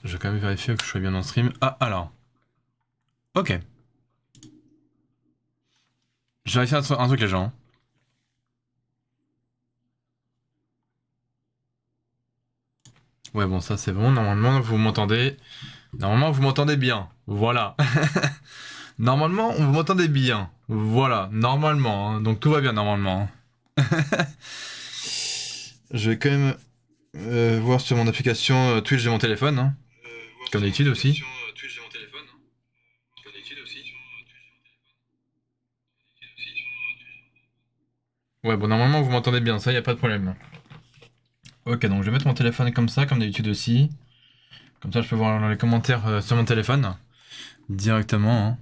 Je vais quand même vérifier que je sois bien en stream. Ah, alors. Ok. Je vais vérifier un truc, les gens. Ouais, bon, ça c'est bon. Normalement, vous m'entendez. Normalement, vous m'entendez bien. Voilà. Normalement, vous m'entendez bien. Voilà. Normalement. Hein. Donc tout va bien, normalement. Je vais quand même voir sur mon application Twitch de mon téléphone. Hein. Comme d'habitude aussi. Ouais, bon, normalement, vous m'entendez bien. Ça, y a pas de problème. Ok, donc je vais mettre mon téléphone comme ça, comme d'habitude aussi. Comme ça, je peux voir les commentaires sur mon téléphone directement. Hein.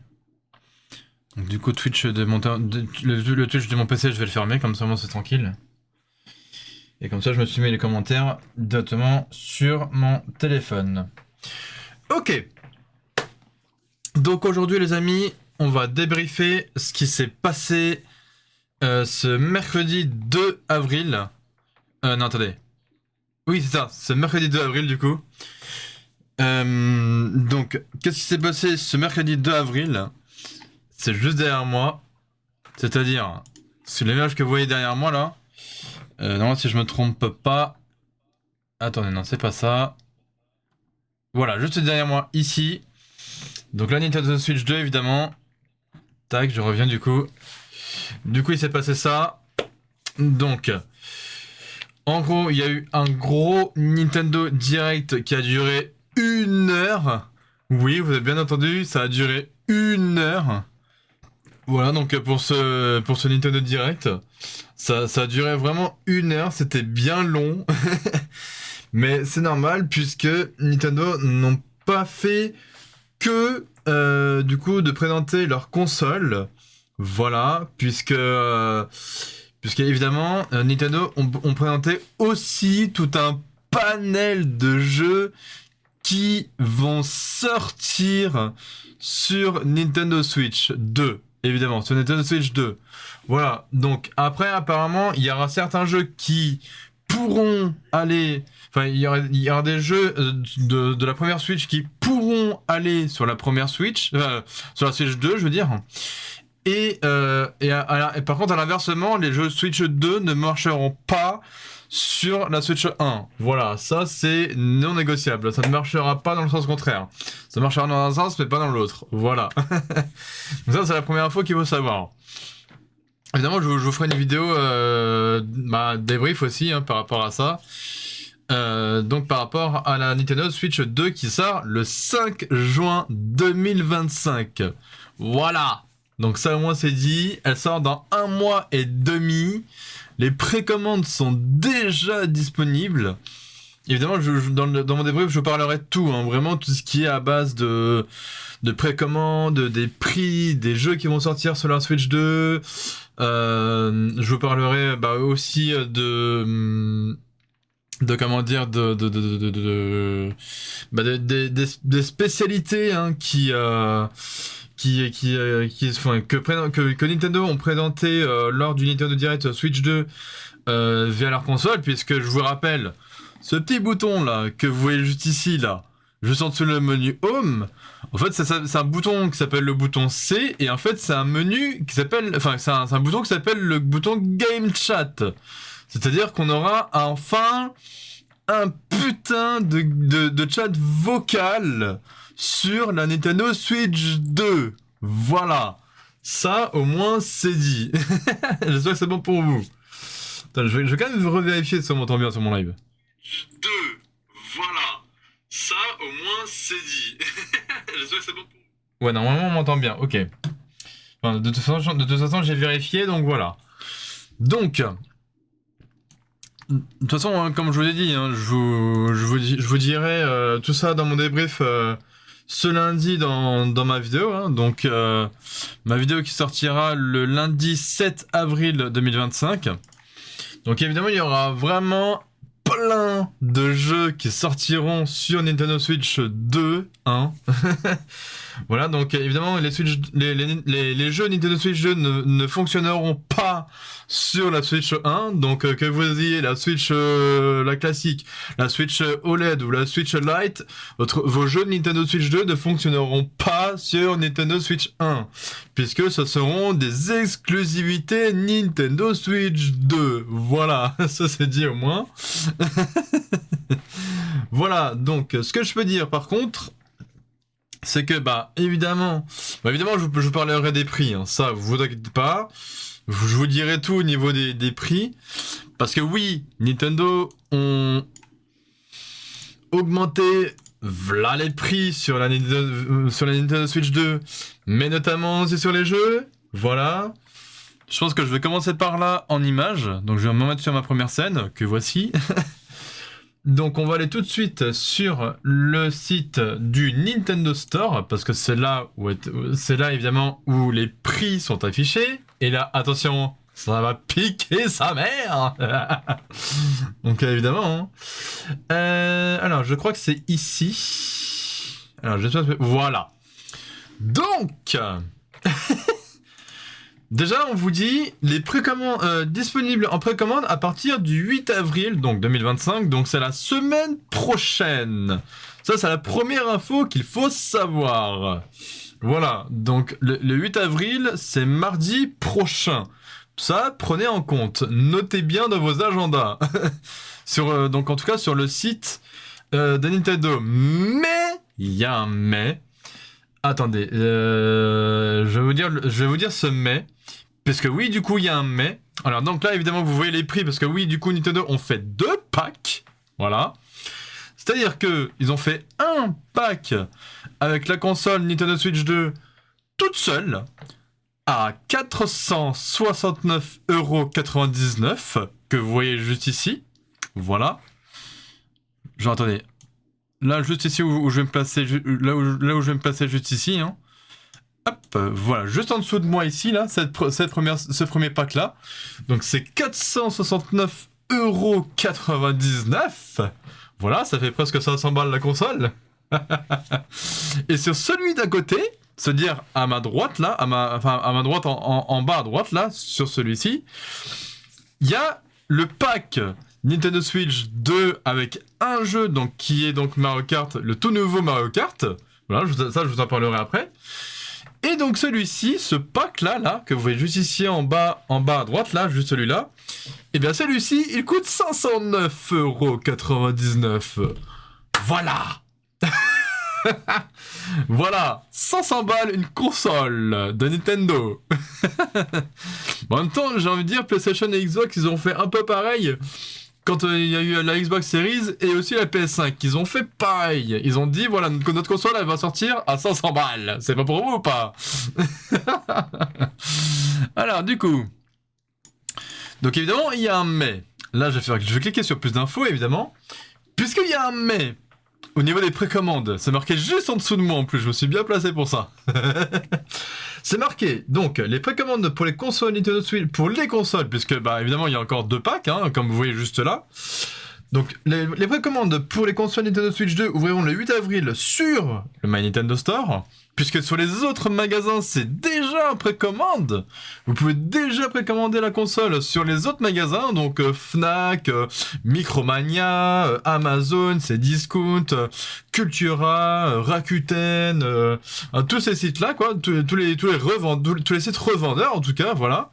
Donc, du coup, Twitch de mon le Twitch de mon PC, je vais le fermer, comme ça, moi, c'est tranquille. Et comme ça, je me suis mis les commentaires directement sur mon téléphone. Ok. Donc aujourd'hui, les amis, on va débriefer ce qui s'est passé ce mercredi 2 avril. Non, attendez. Oui, c'est ça, ce mercredi 2 avril, du coup. Donc, qu'est-ce qui s'est passé ce mercredi 2 avril? C'est juste derrière moi. C'est-à-dire, sur l'image que vous voyez derrière moi, là. Non, si je me trompe pas. Attendez, non, c'est pas ça. Voilà, juste derrière moi, ici. Donc la Nintendo Switch 2, évidemment. Tac, je reviens du coup. Du coup, il s'est passé ça. Donc, en gros, il y a eu un gros Nintendo Direct qui a duré 1 heure. Oui, vous avez bien entendu, ça a duré 1 heure. Voilà, donc pour ce Nintendo Direct, ça a duré vraiment 1 heure, c'était bien long. Mais c'est normal puisque Nintendo n'ont pas fait que du coup de présenter leur console. Voilà, puisque évidemment Nintendo ont présenté aussi tout un panel de jeux qui vont sortir sur Nintendo Switch 2. Évidemment, sur Nintendo Switch 2. Voilà, donc après apparemment il y aura certains jeux qui pourront aller... Enfin, il y aura des jeux de la première Switch qui pourront aller sur la première Switch, sur la Switch 2, je veux dire. Et par contre, à l'inversement, les jeux Switch 2 ne marcheront pas sur la Switch 1. Voilà, ça c'est non négociable. Ça ne marchera pas dans le sens contraire. Ça marchera dans un sens, mais pas dans l'autre. Voilà. Donc ça, c'est la première fois qu'il faut savoir. Évidemment, je vous ferai une vidéo débrief aussi hein, par rapport à ça. Donc par rapport à la Nintendo Switch 2 qui sort le 5 juin 2025. Voilà. Donc ça au moins c'est dit. Elle sort dans 1 mois et demi. Les précommandes sont déjà disponibles. Évidemment, dans mon débrief, je parlerai de tout. Hein, vraiment tout ce qui est à base de précommande, des prix, des jeux qui vont sortir sur la Switch 2. Je vous parlerai aussi de comment dire des spécialités hein, que Nintendo ont présenté lors du Nintendo Direct Switch 2 via leur console, puisque je vous rappelle ce petit bouton là que vous voyez juste ici là, juste en dessous le menu Home. En fait, c'est un bouton qui s'appelle le bouton C, et en fait, c'est un menu qui s'appelle, enfin, c'est un bouton qui s'appelle le bouton Game Chat. C'est-à-dire qu'on aura enfin un putain de chat vocal sur la Nintendo Switch 2. Voilà. Ça, au moins, c'est dit. J'espère que c'est bon pour vous. Attends, je vais quand même revérifier si on m'entend bien sur mon live. 2. Voilà. Ça, au moins, c'est dit. J'espère que c'est bon pour vous. Ouais, normalement, on m'entend bien. Ok. Enfin, de toute façon, j'ai vérifié, donc voilà. Donc... De toute façon, hein, comme je vous l'ai dit, hein, je vous dirai tout ça dans mon débrief ce lundi dans ma vidéo. Hein, donc, ma vidéo qui sortira le lundi 7 avril 2025. Donc, évidemment, il y aura vraiment plein de jeux qui sortiront sur Nintendo Switch 2, hein. Voilà, donc évidemment, les jeux Nintendo Switch 2 ne fonctionneront pas sur la Switch 1, donc que vous ayez la Switch la classique, la Switch OLED ou la Switch Lite, vos jeux de Nintendo Switch 2 ne fonctionneront pas sur Nintendo Switch 1, puisque ce seront des exclusivités Nintendo Switch 2. Voilà, ça c'est dit au moins. Voilà, donc ce que je peux dire par contre, c'est que évidemment je vous parlerai des prix, hein, ça vous inquiétez pas, je vous dirai tout au niveau des prix, parce que oui, Nintendo ont augmenté v'là les prix sur la Nintendo Switch 2, mais notamment aussi sur les jeux, voilà. Je pense que je vais commencer par là en images, donc je vais me mettre sur ma première scène, que voici. Donc on va aller tout de suite sur le site du Nintendo Store, parce que c'est là évidemment où les prix sont affichés. Et là, attention, ça va piquer sa mère. Donc évidemment. Alors je crois que c'est ici. Alors voilà. Donc déjà, on vous dit les précommandes disponibles en précommande à partir du 8 avril donc 2025, donc c'est la semaine prochaine. Ça, c'est la première info qu'il faut savoir. Voilà, donc le 8 avril, c'est mardi prochain. Ça, prenez en compte, notez bien dans vos agendas. Donc en tout cas sur le site de Nintendo. Mais, il y a un mais. Attendez, je vais vous dire ce mais. Parce que oui, du coup, il y a un mais. Alors, donc là, évidemment, vous voyez les prix. Parce que oui, du coup, Nintendo ont fait 2 packs. Voilà. C'est-à-dire qu'ils ont fait un pack avec la console Nintendo Switch 2 toute seule à 469,99 € que vous voyez juste ici. Voilà. Genre, attendez. Là, juste ici où je vais me placer, là où je vais me placer juste ici, hein. Hop, voilà, juste en dessous de moi ici, là, ce premier pack-là. Donc c'est 469,99 €. Voilà, ça fait presque 500 balles la console. Et sur celui d'à côté, c'est-à-dire à ma droite, là, à ma droite en bas à droite, là, sur celui-ci, il y a le pack Nintendo Switch 2 avec un jeu donc, qui est donc Mario Kart, le tout nouveau Mario Kart. Voilà, ça je vous en parlerai après. Et donc celui-ci, ce pack-là, que vous voyez juste ici en bas à droite, là, juste celui-là, et bien celui-ci, il coûte 509,99 €. Voilà. Voilà, 500 balles, une console de Nintendo. En même temps, j'ai envie de dire, PlayStation et Xbox, ils ont fait un peu pareil. Quand il y a eu la Xbox Series et aussi la PS5, ils ont fait pareil. Ils ont dit, voilà, notre console, elle va sortir à 500 balles. C'est pas pour vous ou pas? Alors, du coup. Donc, évidemment, il y a un mais. Là, je vais cliquer sur plus d'infos, évidemment. Puisqu'il y a un mais. Au niveau des précommandes, c'est marqué juste en dessous de moi en plus, je me suis bien placé pour ça. C'est marqué, donc, les précommandes pour les consoles Nintendo Switch, pour les consoles, puisque, évidemment, il y a encore 2 packs, hein, comme vous voyez juste là. Donc, les précommandes pour les consoles Nintendo Switch 2 ouvriront le 8 avril sur le My Nintendo Store, puisque sur les autres magasins, c'est déjà en précommande. Vous pouvez déjà précommander la console sur les autres magasins, donc Fnac, Micromania, Amazon, c'est Discount, Cultura, Rakuten, tous ces sites-là, quoi, tous les sites revendeurs, en tout cas, voilà.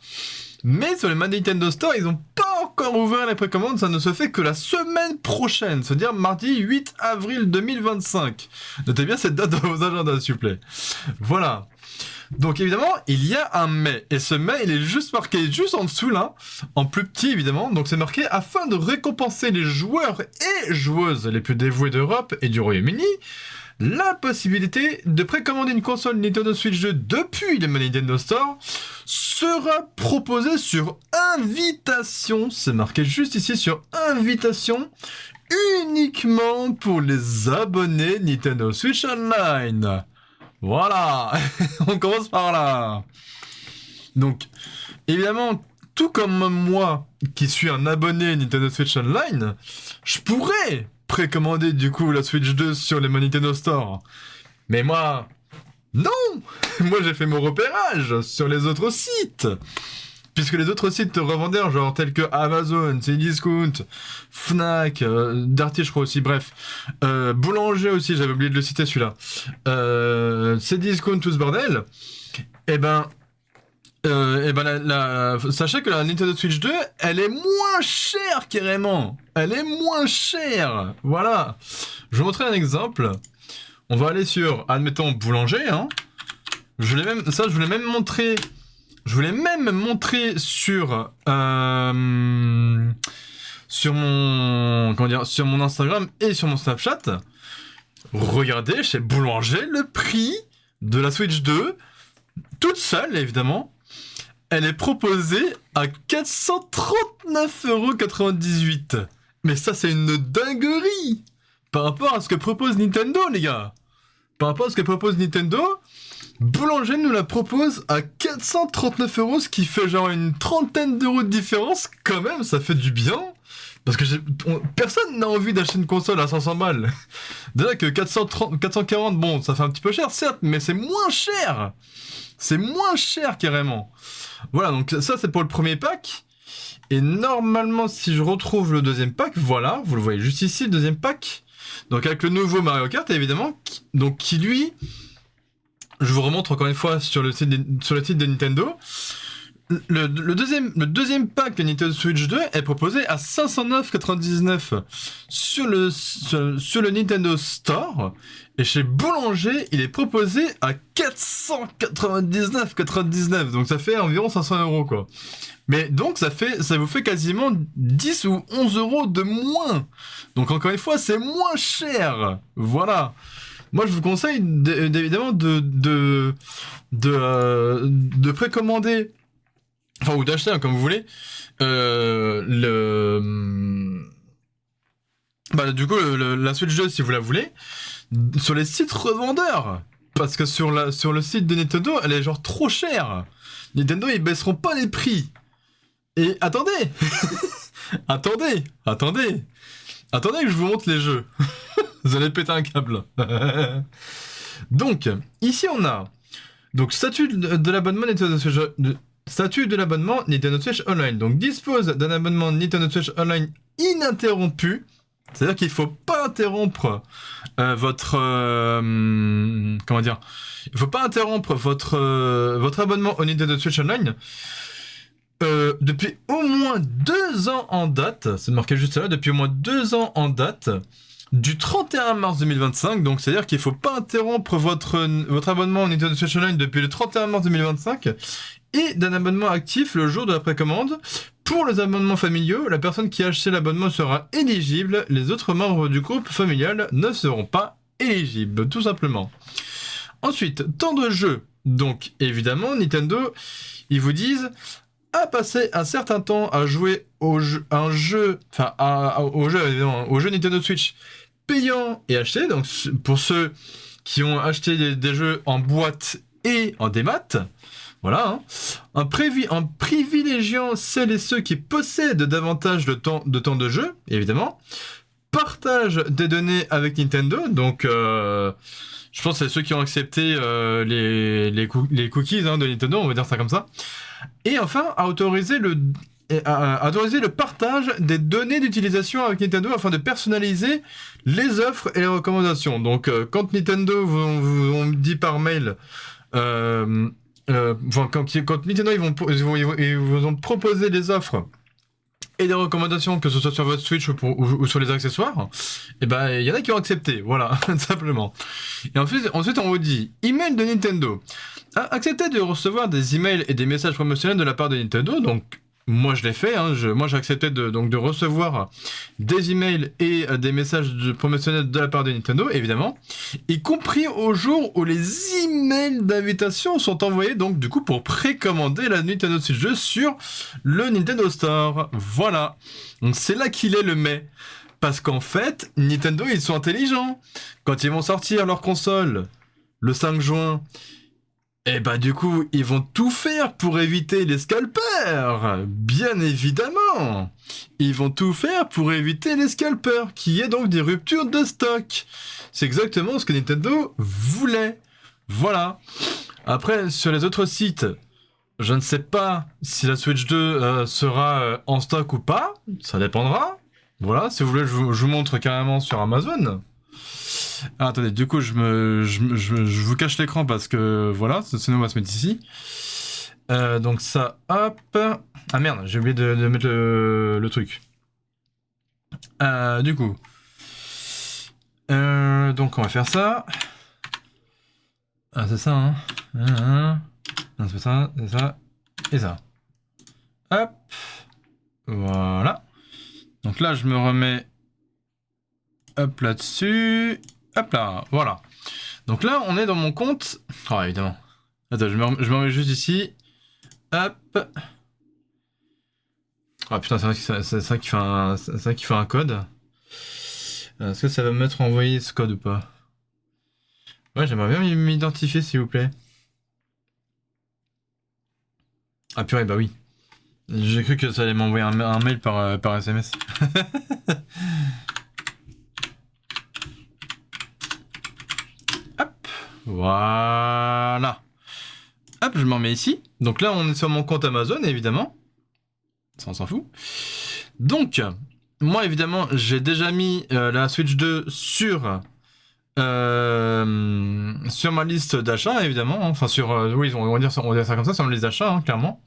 Mais sur le My Nintendo Store, ils n'ont pas encore ouvert les précommandes, ça ne se fait que la semaine prochaine, c'est-à-dire mardi 8 avril 2025. Notez bien cette date dans vos agendas, s'il vous plaît. Voilà. Donc évidemment, il y a un mais, et ce mais, il est juste marqué juste en dessous là, en plus petit évidemment, donc c'est marqué « Afin de récompenser les joueurs et joueuses les plus dévoués d'Europe et du Royaume-Uni, la possibilité de précommander une console Nintendo Switch 2 depuis le Nintendo Store sera proposée sur invitation, c'est marqué juste ici sur invitation, uniquement pour les abonnés Nintendo Switch Online. » Voilà, on commence par là. Donc, évidemment, tout comme moi, qui suis un abonné Nintendo Switch Online, je pourrais précommander du coup la Switch 2 sur les Nintendo Store. Mais moi, non. Moi j'ai fait mon repérage sur les autres sites. Puisque les autres sites revendeurs, genre tels que Amazon, Cdiscount, Fnac, Darty je crois aussi, bref. Boulanger aussi, j'avais oublié de le citer celui-là. Cdiscount, tout ce bordel. Sachez que la Nintendo Switch 2, elle est moins chère carrément. Elle est moins chère. Voilà. Je vais vous montrer un exemple. On va aller sur, admettons, Boulanger. Hein. Je voulais même montrer sur mon Instagram et sur mon Snapchat. Regardez chez Boulanger le prix de la Switch 2, toute seule évidemment. Elle est proposée à 439,98€. Mais ça c'est une dinguerie par rapport à ce que propose Nintendo, les gars. Par rapport à ce que propose Nintendo, Boulanger nous la propose à 439€, ce qui fait genre une trentaine d'euros de différence. Quand même, ça fait du bien. Parce que personne n'a envie d'acheter une console à 500 balles. Déjà que 440, bon, ça fait un petit peu cher, certes, mais c'est moins cher. C'est moins cher, carrément. Voilà, donc ça, c'est pour le premier pack. Et normalement, si je retrouve le deuxième pack, voilà, vous le voyez juste ici, le deuxième pack. Donc avec le nouveau Mario Kart, évidemment, qui lui... Je vous remontre encore une fois sur le site de Nintendo. Le deuxième pack de Nintendo Switch 2 est proposé à 509,99€ sur le Nintendo Store. Et chez Boulanger, il est proposé à 499,99€. Donc ça fait environ 500€, quoi. Mais donc ça vous fait quasiment 10 ou 11€ de moins. Donc encore une fois, c'est moins cher. Voilà. Moi, je vous conseille évidemment de précommander, enfin, ou d'acheter, hein, comme vous voulez, du coup, la Switch 2, si vous la voulez, sur les sites revendeurs. Parce que sur le site de Nintendo, elle est genre trop chère. Nintendo, ils baisseront pas les prix. Et attendez attendez que je vous montre les jeux. Vous allez péter un câble. Donc, ici on a statut de l'abonnement Nintendo Switch, Nintendo Switch Online. Donc, dispose d'un abonnement Nintendo Switch Online ininterrompu. C'est-à-dire qu'il ne faut pas interrompre votre abonnement au Nintendo Switch Online depuis au moins 2 ans en date. C'est marqué juste là, depuis au moins 2 ans en date. Du 31 mars 2025, donc c'est-à-dire qu'il ne faut pas interrompre votre abonnement au Nintendo Switch Online depuis le 31 mars 2025 et d'un abonnement actif le jour de la précommande. Pour les abonnements familiaux, la personne qui a acheté l'abonnement sera éligible, les autres membres du groupe familial ne seront pas éligibles, tout simplement. Ensuite, temps de jeu. Donc évidemment, Nintendo, ils vous disent à passer un certain temps à jouer au jeu Nintendo Switch payant et acheté. Donc pour ceux qui ont acheté des jeux en boîte et en démat, voilà, hein. En privilégiant celles et ceux qui possèdent davantage de temps de jeu, évidemment. Partage des données avec Nintendo, donc je pense que c'est ceux qui ont accepté les cookies de Nintendo, on va dire ça comme ça. Et enfin, autoriser le partage des données d'utilisation avec Nintendo afin de personnaliser les offres et les recommandations. Donc, quand Nintendo vous dit par mail, quand Nintendo ils vous ont proposé des offres et des recommandations, que ce soit sur votre Switch ou sur les accessoires, et ben il y en a qui ont accepté, voilà, simplement. Et ensuite on vous dit email de Nintendo. Acceptez de recevoir des emails et des messages promotionnels de la part de Nintendo. Donc moi je l'ai fait, hein, moi j'ai accepté de recevoir des emails et des messages promotionnels de la part de Nintendo, évidemment, y compris au jour où les emails d'invitation sont envoyés, donc du coup pour précommander la Nintendo Switch 2 sur le Nintendo Store. Voilà, donc c'est là qu'il est le mais. Parce qu'en fait, Nintendo ils sont intelligents. Quand ils vont sortir leur console le 5 juin, et bah du coup, ils vont tout faire pour éviter les scalpers, bien évidemment. non, ils vont tout faire pour éviter les scalpers, qui est donc des ruptures de stock. C'est exactement ce que Nintendo voulait. Voilà. Après, sur les autres sites, je ne sais pas si la Switch 2 sera en stock ou pas. Ça dépendra. Voilà, si vous voulez, je vous montre carrément sur Amazon. Ah, attendez, du coup, je vous cache l'écran parce que voilà, sinon on va se mettre ici. Donc ça, hop. Ah merde, j'ai oublié de mettre le truc. Du coup. Donc on va faire ça. Ah, c'est ça, hein. Non, c'est ça, c'est ça, et ça. Hop. Voilà. Donc là, je me remets... Hop là-dessus. Hop là, voilà. Donc là, on est dans mon compte... Oh, évidemment. Attends, je me remets juste ici. Hop. Ah putain, c'est ça qui fait un code. Est-ce que ça va me mettre envoyer ce code ou pas? Ouais, j'aimerais bien m'identifier, s'il vous plaît. Ah purée, bah oui. J'ai cru que ça allait m'envoyer un mail par SMS. Hop, voilà. Hop, je m'en mets ici. Donc là, on est sur mon compte Amazon, évidemment. Ça, on s'en fout. Donc, moi, évidemment, j'ai déjà mis la Switch 2 sur ma liste d'achat, évidemment. Hein. Enfin, sur... oui, on va dire ça comme ça, sur ma liste d'achat, hein, clairement.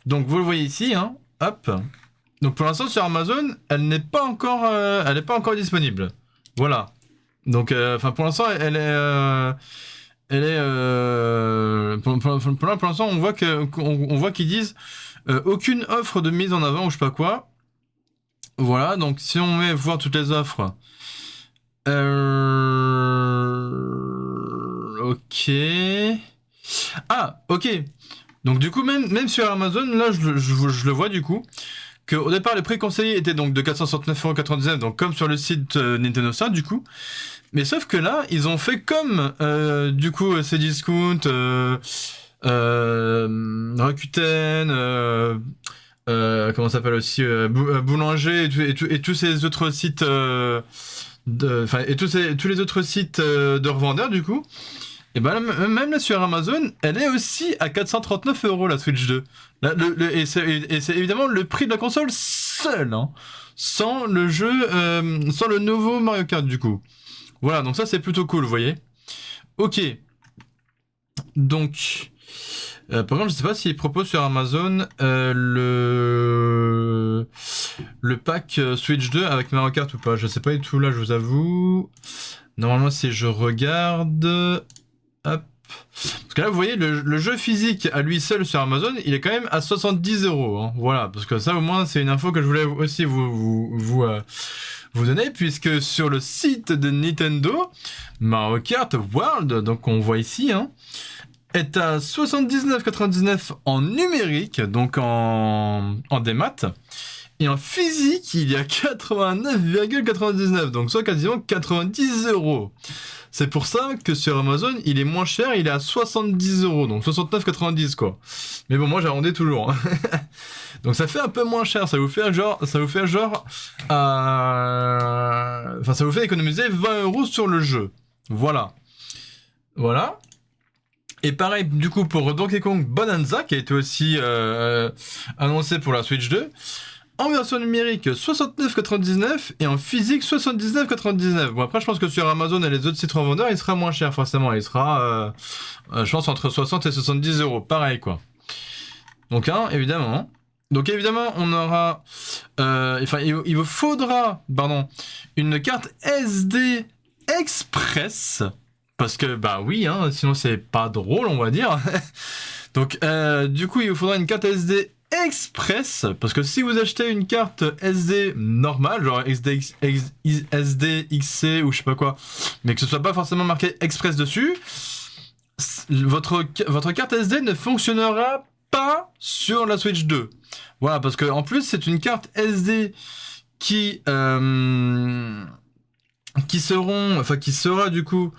Donc, vous le voyez ici, hein. Hop. Donc, pour l'instant, sur Amazon, elle n'est pas encore disponible. Voilà. Donc, pour l'instant, elle est... pour l'instant, on voit qu'ils disent aucune offre de mise en avant ou je sais pas quoi. Voilà, donc si on met voir toutes les offres. Ok. Ah, ok. Donc du coup, même sur Amazon, là, je le vois du coup, qu'au départ, les prix conseillés étaient donc de 469,99€, donc comme sur le site Nintendo Store, du coup. Mais sauf que là, ils ont fait comme, du coup, ces discounts, Rakuten, comment ça s'appelle aussi, Boulanger et tous ces autres sites, et tous les autres sites de revendeurs, du coup. Et ben même là sur Amazon, elle est aussi à 439€ la Switch 2. Là, et c'est évidemment le prix de la console seul, hein, sans le jeu, sans le nouveau Mario Kart, du coup. Voilà, donc ça c'est plutôt cool, vous voyez. Ok. Donc, par contre, je sais pas s'ils proposent sur Amazon le pack Switch 2 avec Mario Kart ou pas. Je sais pas du tout, là, je vous avoue. Normalement, si je regarde... Hop. Parce que là, vous voyez, le jeu physique à lui seul sur Amazon, il est quand même à 70€. Hein. Voilà, parce que ça, au moins, c'est une info que je voulais aussi vous donner, puisque sur le site de Nintendo, Mario Kart World, donc on voit ici, hein, est à 79,99€ en numérique, donc en démat. Et en physique, il y a 89,99€, donc soit quasiment 90€. C'est pour ça que sur Amazon, il est moins cher, il est à 70€, donc 69,90€ quoi. Mais bon, moi j'arrondis toujours. Hein. Donc ça fait un peu moins cher, ça vous fait genre, ça vous fait économiser 20€ sur le jeu. Voilà. Voilà. Et pareil, du coup, pour Donkey Kong Bonanza, qui a été aussi annoncé pour la Switch 2, en version numérique 69,99€ et en physique 79,99€. Bon, après, je pense que sur Amazon et les autres sites revendeurs, il sera moins cher, forcément. Il sera, je pense, entre 60 et 70€. Pareil, quoi. Donc, hein, évidemment. Donc, évidemment, on aura... il vous faudra, une carte SD Express. Parce que, bah oui, hein, sinon c'est pas drôle, on va dire. Donc, du coup, il vous faudra une carte SD Express, parce que si vous achetez une carte SD normale, genre SD XC ou je sais pas quoi, mais que ce soit pas forcément marqué Express dessus, votre carte SD ne fonctionnera pas sur la Switch 2. Voilà, parce que en plus c'est une carte SD qui sera du coup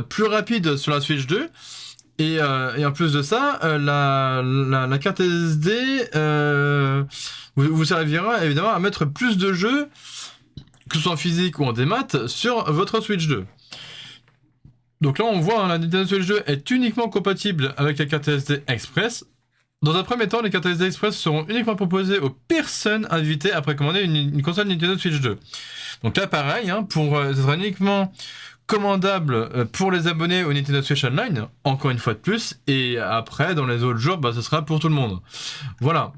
plus rapide sur la Switch 2. Et en plus de ça, la carte SD vous servira évidemment à mettre plus de jeux, que ce soit en physique ou en démat, sur votre Switch 2. Donc là, on voit, hein, la Nintendo Switch 2 est uniquement compatible avec la carte SD Express. Dans un premier temps, les cartes SD Express seront uniquement proposées aux personnes invitées à précommander une console Nintendo Switch 2. Donc là, pareil, hein, ce sera uniquement commandable pour les abonnés au Nintendo Switch Online, encore une fois de plus, et après, dans les autres jours, ce sera pour tout le monde. Voilà.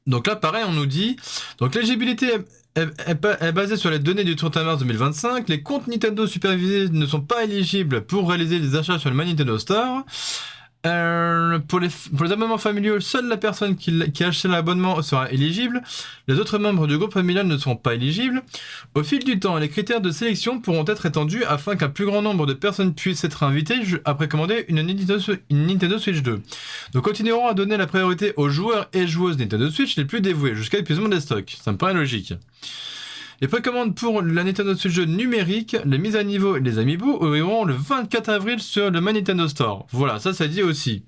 Donc là, pareil, on nous dit... Donc l'éligibilité est basée sur les données du 31 mars 2025. Les comptes Nintendo supervisés ne sont pas éligibles pour réaliser des achats sur le My Nintendo Store. Pour les abonnements familiaux, seule la personne qui a acheté l'abonnement sera éligible. Les autres membres du groupe familial ne seront pas éligibles. Au fil du temps, les critères de sélection pourront être étendus afin qu'un plus grand nombre de personnes puissent être invitées à précommander une Nintendo Switch 2. Nous continuerons à donner la priorité aux joueurs et joueuses Nintendo Switch les plus dévoués jusqu'à l'épuisement des stocks. Ça me paraît logique. Les précommandes pour la Nintendo Switch 2 numérique, les mises à niveau et les amiibo arriveront le 24 avril sur le My Nintendo Store. Voilà, ça dit aussi.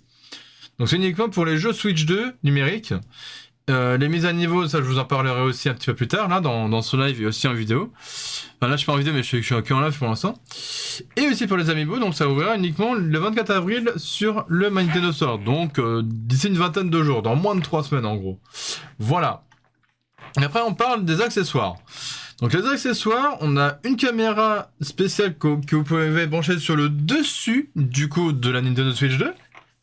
Donc c'est uniquement pour les jeux Switch 2 numériques. Les mises à niveau, ça je vous en parlerai aussi un petit peu plus tard, là, dans ce live et aussi en vidéo. Enfin là je suis pas en vidéo mais je suis en live pour l'instant. Et aussi pour les amiibo, donc ça ouvrira uniquement le 24 avril sur le My Nintendo Store. Donc d'ici une vingtaine de jours, dans moins de 3 semaines en gros. Voilà. Et après on parle des accessoires. Donc les accessoires, on a une caméra spéciale que vous pouvez brancher sur le dessus du coup de la Nintendo Switch 2.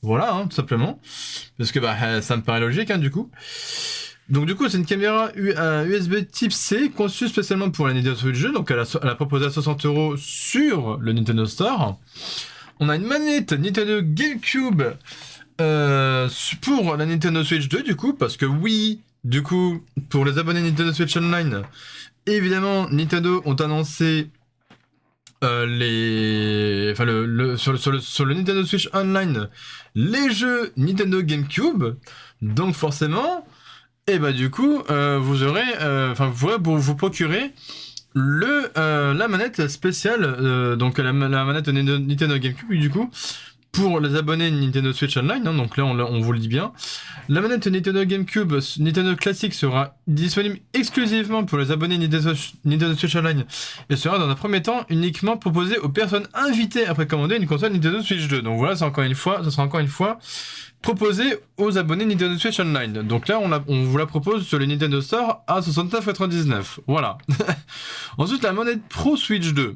Voilà, hein, tout simplement. Parce que ça me paraît logique, hein, du coup. Donc du coup, c'est une caméra USB type C conçue spécialement pour la Nintendo Switch 2. Donc elle a proposé à 60€ sur le Nintendo Store. On a une manette Nintendo GameCube pour la Nintendo Switch 2, du coup, parce que oui, du coup, pour les abonnés Nintendo Switch Online, évidemment, Nintendo ont annoncé sur le Nintendo Switch Online les jeux Nintendo GameCube. Donc forcément, du coup, vous aurez, vous pourrez vous procurer la manette spéciale, donc la manette Nintendo GameCube du coup. Pour les abonnés Nintendo Switch Online, hein, donc là on vous le dit bien, la manette Nintendo GameCube Nintendo Classic sera disponible exclusivement pour les abonnés Nintendo Switch Online et sera dans un premier temps uniquement proposée aux personnes invitées à précommander une console Nintendo Switch 2. Donc voilà, ça sera encore une fois proposé aux abonnés Nintendo Switch Online. Donc là on vous la propose sur le Nintendo Store à 69,99€. Voilà. Ensuite la manette Pro Switch 2.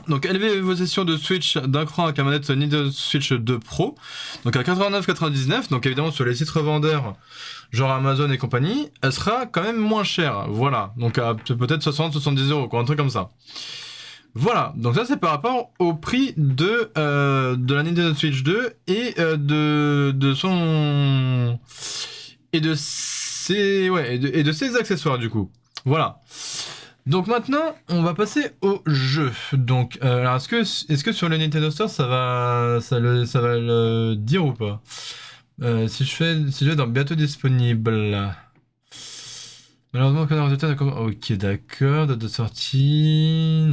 Donc élevez vos sessions de Switch d'un cran avec la manette Nintendo Switch 2 Pro, donc à 89,99€, donc évidemment sur les sites revendeurs genre Amazon et compagnie, elle sera quand même moins chère, voilà, donc à peut-être 60-70€, quoi, un truc comme ça. Voilà, donc ça c'est par rapport au prix de la Nintendo Switch 2 et de ses accessoires du coup. Voilà. Donc maintenant, on va passer au jeu. Donc, alors est-ce que sur le Nintendo Store, ça va le dire ou pas? Si je vais dans bientôt disponible. Malheureusement, aucun résultat n'a comment. Ok, d'accord, date de sortie.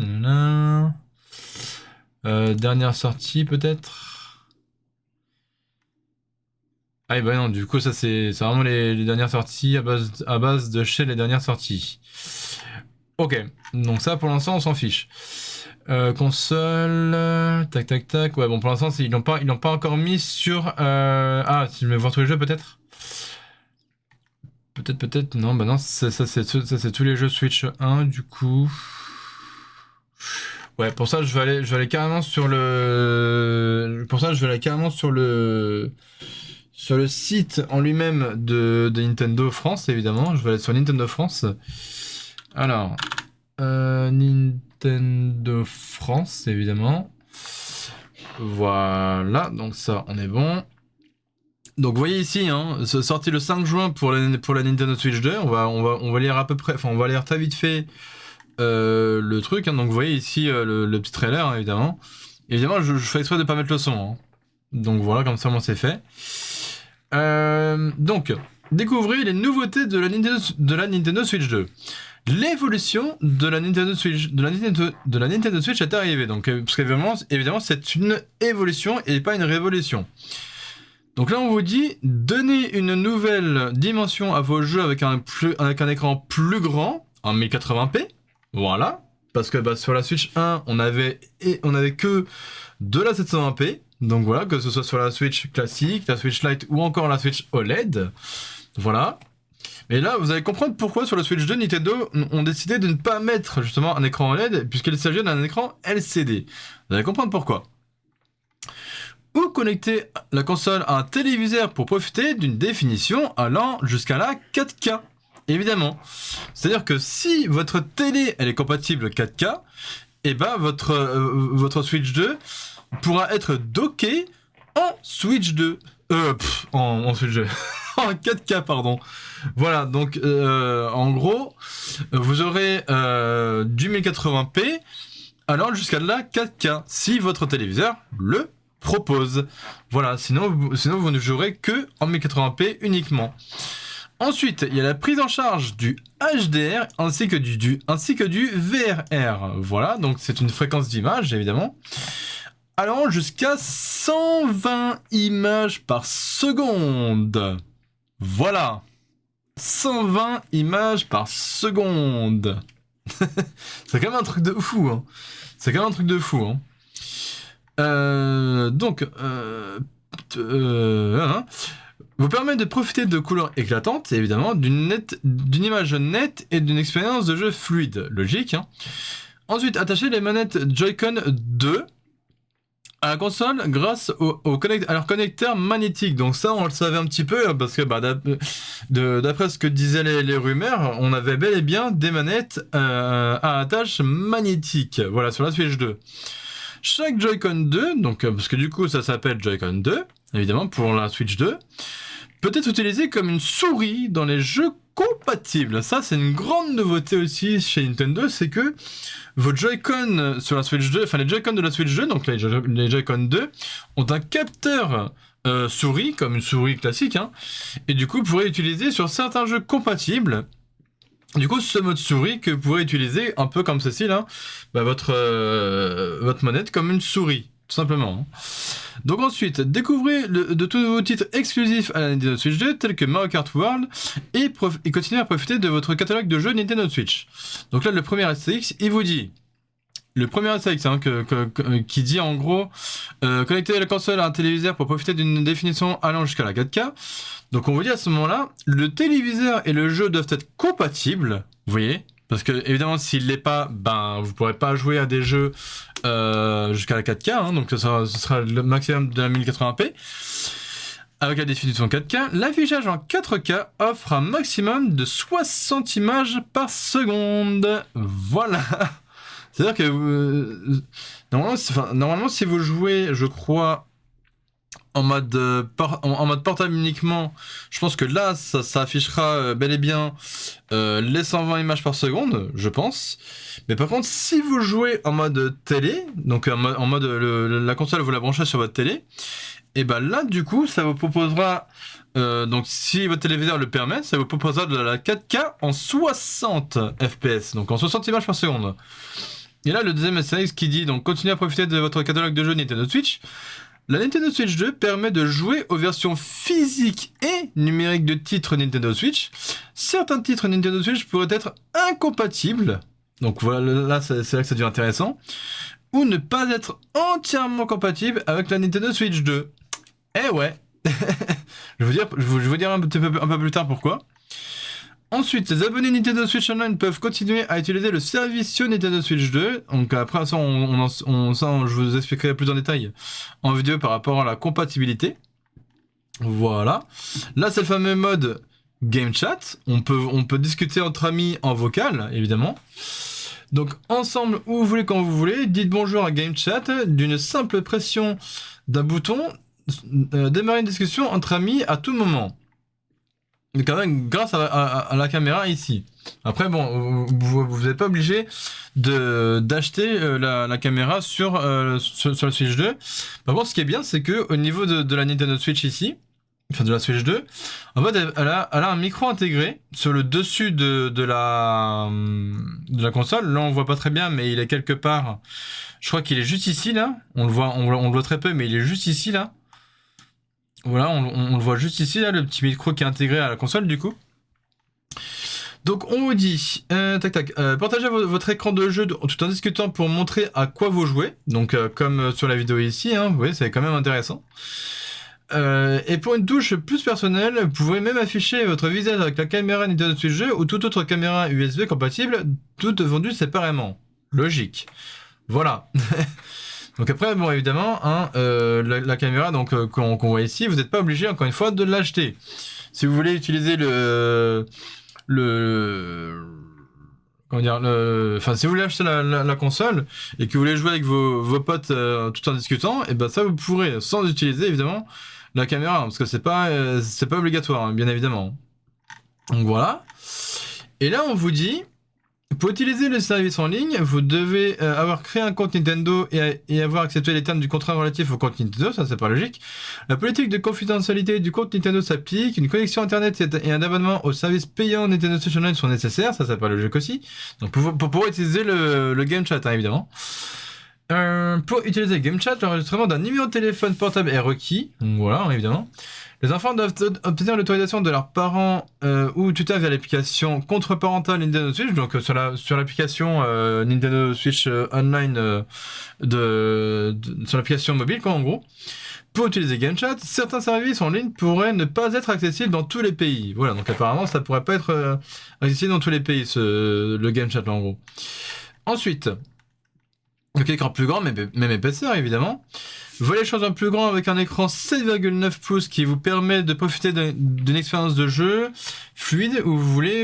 Dernière sortie peut-être. Ah non, du coup ça c'est vraiment les dernières sorties à base de chez les dernières sorties. Ok, donc ça pour l'instant on s'en fiche. Console, tac. Ouais bon pour l'instant ils l'ont pas encore mis sur. Si je vais voir tous les jeux peut-être. Peut-être non non ça c'est tous les jeux Switch 1 du coup. Ouais pour ça je vais aller carrément sur le. Pour ça je vais aller carrément sur le site en lui-même de Nintendo France évidemment. Je vais aller sur Nintendo France. Alors, Nintendo France, évidemment. Voilà, donc ça, on est bon. Donc, vous voyez ici, hein, sorti le 5 juin pour la Nintendo Switch 2. On va lire à peu près, on va lire très vite fait le truc. Hein, donc, vous voyez ici le petit trailer, hein, évidemment. Évidemment, je fais exprès de pas mettre le son. Hein. Donc, voilà, comme ça, c'est fait. Donc, découvrez les nouveautés de la Nintendo Switch 2. l'évolution de la Nintendo Switch, de la Nintendo Switch est arrivée. Donc, parce qu'évidemment, c'est une évolution et pas une révolution. Donc là, on vous dit, donnez une nouvelle dimension à vos jeux avec un écran plus grand, en 1080p. Voilà. Parce que sur la Switch 1, on avait que de la 720p. Donc voilà, que ce soit sur la Switch classique, la Switch Lite ou encore la Switch OLED. Voilà. Et là, vous allez comprendre pourquoi sur la Switch 2, Nintendo ont décidé de ne pas mettre justement un écran OLED, puisqu'il s'agit d'un écran LCD. Vous allez comprendre pourquoi. Ou connecter la console à un téléviseur pour profiter d'une définition allant jusqu'à la 4K. Évidemment. C'est-à-dire que si votre télé elle est compatible 4K, et ben votre Switch 2 pourra être docké en Switch 2. En Switch 2. En 4K, pardon. Voilà, donc en gros, vous aurez du 1080p allant jusqu'à la 4K, si votre téléviseur le propose. Voilà, sinon vous ne jouerez que en 1080p uniquement. Ensuite, il y a la prise en charge du HDR ainsi que du VRR. Voilà, donc c'est une fréquence d'image, évidemment, allant jusqu'à 120 images par seconde. Voilà, 120 images par seconde. C'est quand même un truc de fou, hein. C'est quand même un truc de fou, hein. Vous permet de profiter de couleurs éclatantes, évidemment, d'une image nette et d'une expérience de jeu fluide. Logique, hein. Ensuite, attachez les manettes Joy-Con 2 à la console grâce à leur connecteur magnétique. Donc ça, on le savait un petit peu, parce que d'après ce que disaient les rumeurs, on avait bel et bien des manettes à attache magnétique. Voilà, sur la Switch 2. Chaque Joy-Con 2, donc, parce que du coup ça s'appelle Joy-Con 2, évidemment, pour la Switch 2, peut être utilisé comme une souris dans les jeux compatibles. Ça, c'est une grande nouveauté aussi chez Nintendo, c'est que vos Joy-Con sur la Switch 2, enfin les Joy-Con de la Switch 2, donc les Joy-Con 2, ont un capteur souris, comme une souris classique, hein, et du coup, vous pourrez utiliser sur certains jeux compatibles. Du coup, ce mode souris que vous pourrez utiliser un peu comme ceci là, votre manette comme une souris, tout simplement. Donc ensuite, découvrez de tous vos titres exclusifs à la Nintendo Switch 2, tels que Mario Kart World, et continuez à profiter de votre catalogue de jeux Nintendo Switch. Donc là, le premier STX, il vous dit... Le premier STX, hein, qui dit en gros connecter la console à un téléviseur pour profiter d'une définition allant jusqu'à la 4K. Donc on vous dit à ce moment-là, le téléviseur et le jeu doivent être compatibles, vous voyez, parce que évidemment s'il l'est pas, vous pourrez pas jouer à des jeux jusqu'à la 4K, hein, donc ce sera le maximum de la 1080p. Avec la définition 4K, l'affichage en 4K offre un maximum de 60 images par seconde. Voilà. C'est-à-dire que normalement, si vous jouez, je crois, en mode portable uniquement, je pense que là, ça affichera bel et bien les 120 images par seconde, je pense. Mais par contre, si vous jouez en mode télé, donc en mode la console, vous la branchez sur votre télé, et là, du coup, ça vous proposera, donc si votre téléviseur le permet, ça vous proposera de la 4K en 60 FPS, donc en 60 images par seconde. Et là, le deuxième STX qui dit donc continuez à profiter de votre catalogue de jeux Nintendo Switch. La Nintendo Switch 2 permet de jouer aux versions physiques et numériques de titres Nintendo Switch. Certains titres Nintendo Switch pourraient être incompatibles. Donc voilà, là c'est là que ça devient intéressant. Ou ne pas être entièrement compatibles avec la Nintendo Switch 2. Eh ouais. je vous dirai un peu plus tard pourquoi. Ensuite, les abonnés Nintendo Switch Online peuvent continuer à utiliser le service sur Nintendo Switch 2. Donc après ça, je vous expliquerai plus en détail en vidéo par rapport à la compatibilité. Voilà. Là, c'est le fameux mode Game Chat. On peut discuter entre amis en vocal, évidemment. Donc ensemble, où vous voulez, quand vous voulez, dites bonjour à Game Chat. D'une simple pression d'un bouton, démarrer une discussion entre amis à tout moment. Quand même grâce à la caméra ici. Après bon, vous n'êtes pas obligé d'acheter la caméra sur la Switch 2. Par contre, ce qui est bien, c'est que au niveau de la Nintendo Switch ici, enfin de la Switch 2, en fait, elle a un micro intégré sur le dessus de la console. Là, on voit pas très bien, mais il est quelque part. Je crois qu'il est juste ici, là. On le voit très peu, mais il est juste ici, là. Voilà, on le voit juste ici, là, le petit micro qui est intégré à la console, du coup. Donc on vous dit, partagez votre écran de jeu tout en discutant pour montrer à quoi vous jouez. Donc comme sur la vidéo ici, hein, vous voyez, c'est quand même intéressant. Et pour une touche plus personnelle, vous pouvez même afficher votre visage avec la caméra Nintendo Switch 2 ou toute autre caméra USB compatible, toutes vendues séparément. Logique. Voilà. Donc après, bon évidemment, hein, la caméra qu'on voit ici, vous n'êtes pas obligé encore une fois de l'acheter. Si vous voulez utiliser enfin si vous voulez acheter la console et que vous voulez jouer avec vos potes tout en discutant, et ben ça vous pourrez sans utiliser évidemment la caméra parce que c'est pas obligatoire hein, bien évidemment. Donc voilà. Et là on vous dit pour utiliser le service en ligne, vous devez avoir créé un compte Nintendo et avoir accepté les termes du contrat relatif au compte Nintendo, ça c'est pas logique. La politique de confidentialité du compte Nintendo s'applique, une connexion internet et un abonnement au service payant Nintendo Switch Online sont nécessaires, ça c'est pas logique aussi. Donc pour pouvoir utiliser le Game Chat hein, évidemment. Pour utiliser Game Chat, l'enregistrement d'un numéro de téléphone portable est requis, donc voilà évidemment. Les enfants doivent obtenir l'autorisation de leurs parents ou tuteur via l'application contre-parentale Nintendo Switch, donc sur l'application Nintendo Switch Online sur l'application mobile, quoi, en gros. Pour utiliser GameChat, certains services en ligne pourraient ne pas être accessibles dans tous les pays. Voilà, donc apparemment, ça pourrait pas être accessible dans tous les pays, le GameChat, là, en gros. Ensuite, donc écran plus grand, même épaisseur, évidemment. Volet choses en plus grand avec un écran 7,9 pouces qui vous permet de profiter d'une expérience de jeu fluide où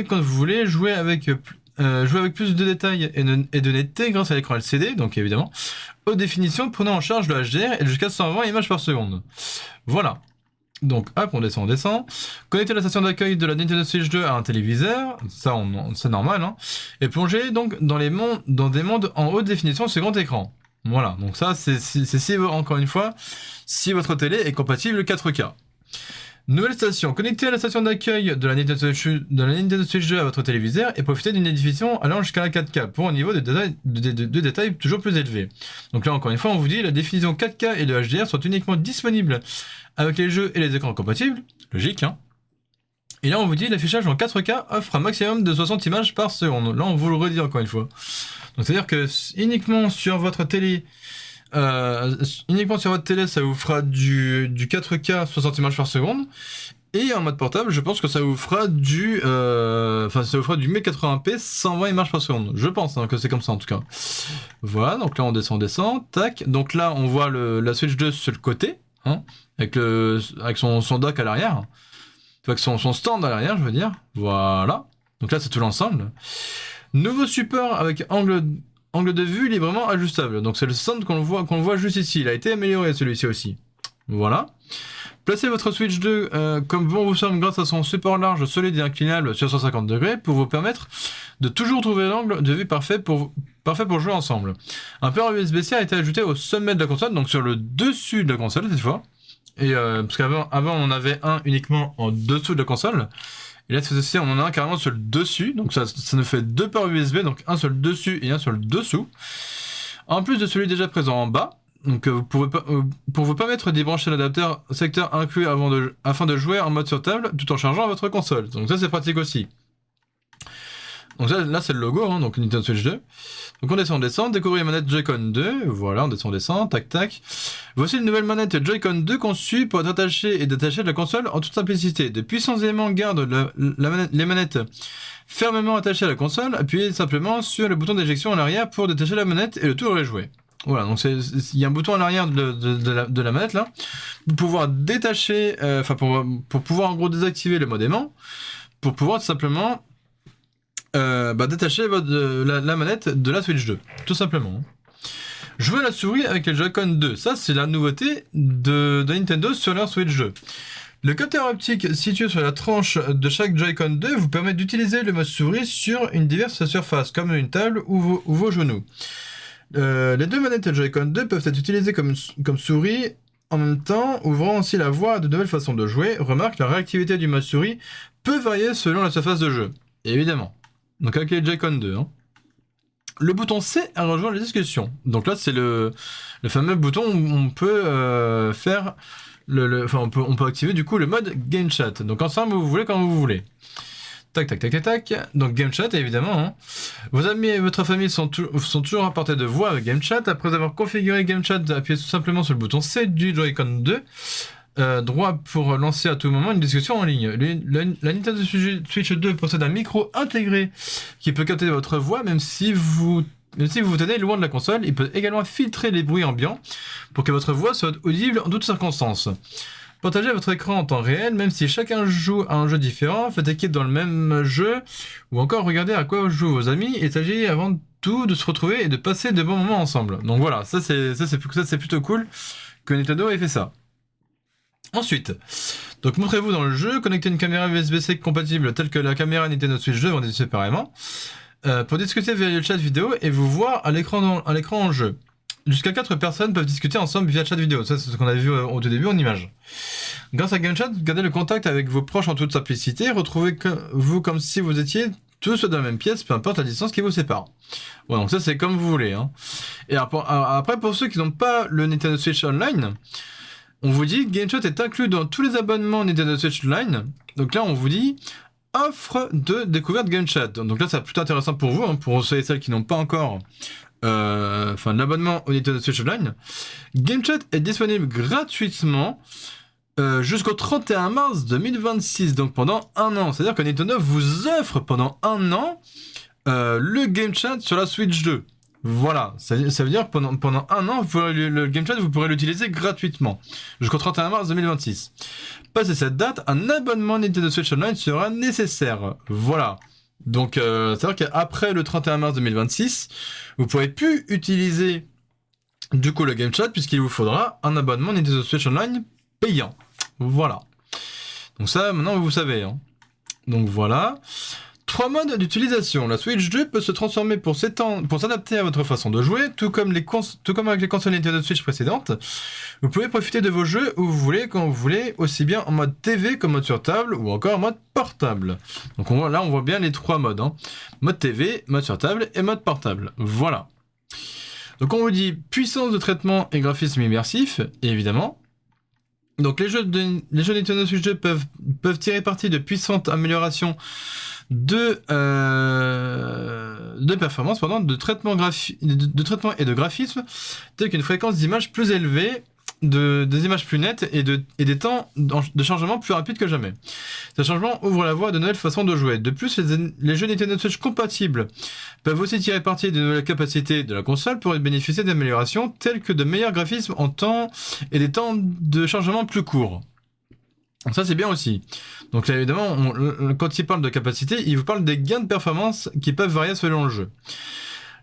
quand vous voulez jouer avec plus de détails et de netteté grâce à l'écran LCD, donc évidemment, haute définition prenant en charge le HDR et jusqu'à 120 images par seconde. Voilà. Donc hop, on descend. Connecter la station d'accueil de la Nintendo Switch 2 à un téléviseur, ça c'est normal, hein. Et plonger donc dans des mondes en haute définition sur grand écran. Voilà, donc ça c'est si encore une fois, si votre télé est compatible 4K. Nouvelle station, connectez à la station d'accueil de la Nintendo Switch 2 à votre téléviseur et profitez d'une définition allant jusqu'à la 4K pour un niveau de détail toujours plus élevé. Donc là encore une fois, on vous dit la définition 4K et le HDR sont uniquement disponibles avec les jeux et les écrans compatibles, logique hein. Et là on vous dit l'affichage en 4K offre un maximum de 60 images par seconde. Là on vous le redit encore une fois. Donc c'est à dire que uniquement sur votre télé, ça vous fera du 4K 60 images par seconde. Et en mode portable, je pense que ça vous fera du 1080p 120 images par seconde. Je pense hein, que c'est comme ça en tout cas. Voilà, donc là on descend, tac. Donc là on voit la Switch 2 sur le côté, hein, avec son dock à l'arrière. Avec son stand à l'arrière, je veux dire. Voilà. Donc là c'est tout l'ensemble. Nouveau support avec angle de vue librement ajustable. Donc c'est le stand qu'on voit juste ici. Il a été amélioré celui-ci aussi. Voilà. Placez votre Switch 2 comme bon vous semble grâce à son support large, solide et inclinable sur 150 degrés pour vous permettre de toujours trouver l'angle de vue parfait pour jouer ensemble. Un port USB-C a été ajouté au sommet de la console, donc sur le dessus de la console cette fois. Et parce qu'avant on avait un uniquement en dessous de la console. Et là, cette fois-ci, on en a un carrément sur le dessus. Donc ça nous fait deux ports USB, donc un sur le dessus et un sur le dessous. En plus de celui déjà présent en bas. Donc pour vous permettre d'y brancher l'adapteur secteur inclus afin de jouer en mode sur table tout en chargeant votre console. Donc ça c'est pratique aussi. Donc là c'est le logo, hein, donc Nintendo Switch 2. Donc on descend, découvrir la manette Joy-Con 2, voilà, on descend, tac. Voici une nouvelle manette Joy-Con 2 conçue pour être attachée et détachée de la console en toute simplicité. De puissants éléments gardent les manettes fermement attachées à la console, appuyez simplement sur le bouton d'éjection à l'arrière pour détacher la manette et le tour est joué. Voilà, donc il y a un bouton à l'arrière de la manette là, pour pouvoir détacher, pour pouvoir en gros désactiver le mode aimant, pour pouvoir tout simplement détacher la manette de la Switch 2, tout simplement. Jouer à la souris avec le Joy-Con 2, ça c'est la nouveauté de Nintendo sur leur Switch 2. Le capteur optique situé sur la tranche de chaque Joy-Con 2 vous permet d'utiliser le mode souris sur une diverse surface, comme une table ou vos genoux. Les deux manettes Joy-Con 2 peuvent être utilisées comme souris en même temps, ouvrant aussi la voie à de nouvelles façons de jouer. Remarque, la réactivité du mode souris peut varier selon la surface de jeu. Évidemment. Donc avec les Joy-Con 2. Hein. Le bouton C a rejoint les discussions. Donc là, c'est le fameux bouton où on peut faire... Enfin, on peut activer du coup le mode Game Chat. Donc ensemble, vous voulez quand vous voulez. Tac, tac, tac, tac, tac. Donc Game Chat, évidemment. Hein. Vos amis et votre famille sont toujours à portée de voix avec Game Chat. Après avoir configuré Game Chat, appuyez tout simplement sur le bouton C du Joy-Con 2. Droit pour lancer à tout moment une discussion en ligne. La Nintendo Switch 2 possède un micro intégré qui peut capter votre voix même si vous vous tenez loin de la console. Il peut également filtrer les bruits ambiants pour que votre voix soit audible en toutes circonstances. Partagez votre écran en temps réel, même si chacun joue à un jeu différent, faites équipe dans le même jeu, ou encore regardez à quoi jouent vos amis, et s'agit avant tout de se retrouver et de passer de bons moments ensemble. Donc voilà, ça c'est plutôt cool que Nintendo ait fait ça. Ensuite, donc montrez-vous dans le jeu, connectez une caméra USB-C compatible telle que la caméra Nintendo Switch 2, vendue séparément, pour discuter via le chat vidéo et vous voir à l'écran en jeu. Jusqu'à 4 personnes peuvent discuter ensemble via chat vidéo. Ça, c'est ce qu'on a vu au tout début en image. Grâce à GameChat, gardez le contact avec vos proches en toute simplicité. Retrouvez-vous comme si vous étiez tous dans la même pièce, peu importe la distance qui vous sépare. Voilà, donc ça, c'est comme vous voulez. Hein. Et après, pour ceux qui n'ont pas le Nintendo Switch Online, on vous dit GameChat est inclus dans tous les abonnements Nintendo Switch Online. Donc là, on vous dit offre de découverte GameChat. Donc là, c'est plutôt intéressant pour vous, hein, pour ceux et celles qui n'ont pas encore l'abonnement au Nintendo Switch Online. GameChat est disponible gratuitement jusqu'au 31 mars 2026, donc pendant un an. C'est-à-dire que Nintendo vous offre pendant un an le GameChat sur la Switch 2. Voilà, ça veut dire que pendant un an, le GameChat, vous pourrez l'utiliser gratuitement jusqu'au 31 mars 2026. Passé cette date, un abonnement Nintendo Switch Online sera nécessaire. Voilà. Donc, c'est-à-dire qu'après le 31 mars 2026, vous ne pourrez plus utiliser du coup le GameChat puisqu'il vous faudra un abonnement Nintendo Switch Online payant. Voilà. Donc ça, maintenant, vous savez. Hein. Donc voilà. 3 modes d'utilisation. La Switch 2 peut se transformer pour s'adapter à votre façon de jouer, tout comme avec les consoles Nintendo Switch précédentes. Vous pouvez profiter de vos jeux où vous voulez, quand vous voulez, aussi bien en mode TV qu'en mode sur table ou encore en mode portable. Donc là, on voit bien les 3 modes. Hein. Mode TV, mode sur table et mode portable. Voilà. Donc on vous dit puissance de traitement et graphisme immersif, évidemment. Donc les jeux Nintendo Switch 2 peuvent tirer parti de puissantes améliorations de performance, de traitement et de graphisme, tels qu'une fréquence d'image plus élevée, des images plus nettes et des temps de chargement plus rapides que jamais. Ces changements ouvrent la voie à de nouvelles façons de jouer. De plus, les jeux Nintendo Switch compatibles peuvent aussi tirer parti des nouvelles capacités de la console pour bénéficier d'améliorations telles que de meilleurs graphismes en temps et des temps de chargement plus courts. Ça, c'est bien aussi. Donc là, évidemment, quand il parle de capacité, il vous parle des gains de performance qui peuvent varier selon le jeu.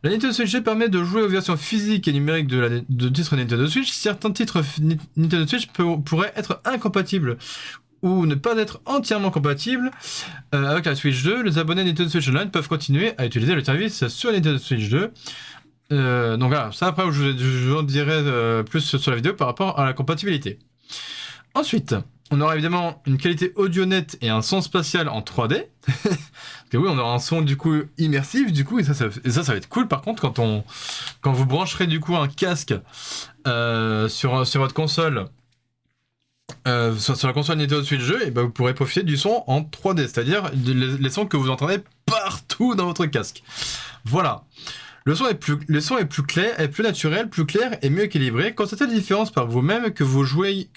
La Nintendo Switch permet de jouer aux versions physiques et numériques de titres Nintendo Switch. Certains titres Nintendo Switch pourraient être incompatibles ou ne pas être entièrement compatibles avec la Switch 2. Les abonnés Nintendo Switch Online peuvent continuer à utiliser le service sur Nintendo Switch 2. Donc voilà, ça après je vous en dirai plus sur la vidéo par rapport à la compatibilité. Ensuite, on aura évidemment une qualité audio nette et un son spatial en 3D. Parce que oui, on aura un son du coup immersif du coup, et ça va être cool par contre quand vous brancherez du coup un casque sur votre console, sur la console Nintendo Switch 2, et ben vous pourrez profiter du son en 3D, c'est-à-dire les sons que vous entendez partout dans votre casque. Voilà. Le son est plus clair, est plus naturel, plus clair et mieux équilibré. Constatez la différence par vous-même que vous jouiez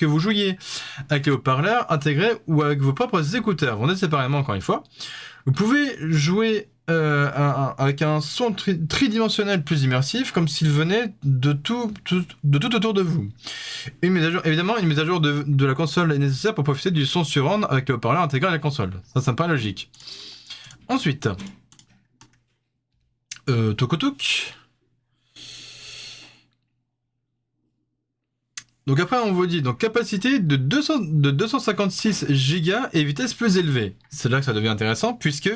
avec les haut-parleurs intégrés ou avec vos propres écouteurs. Vendez séparément encore une fois. Vous pouvez jouer avec un son tridimensionnel plus immersif, comme s'il venait de tout autour de vous. Une mise à jour de la console est nécessaire pour profiter du son surround avec les haut-parleurs intégrés à la console. Ça me paraît logique. Ensuite, toc. Donc après on vous dit donc capacité de 256 Go et vitesse plus élevée. C'est là que ça devient intéressant puisque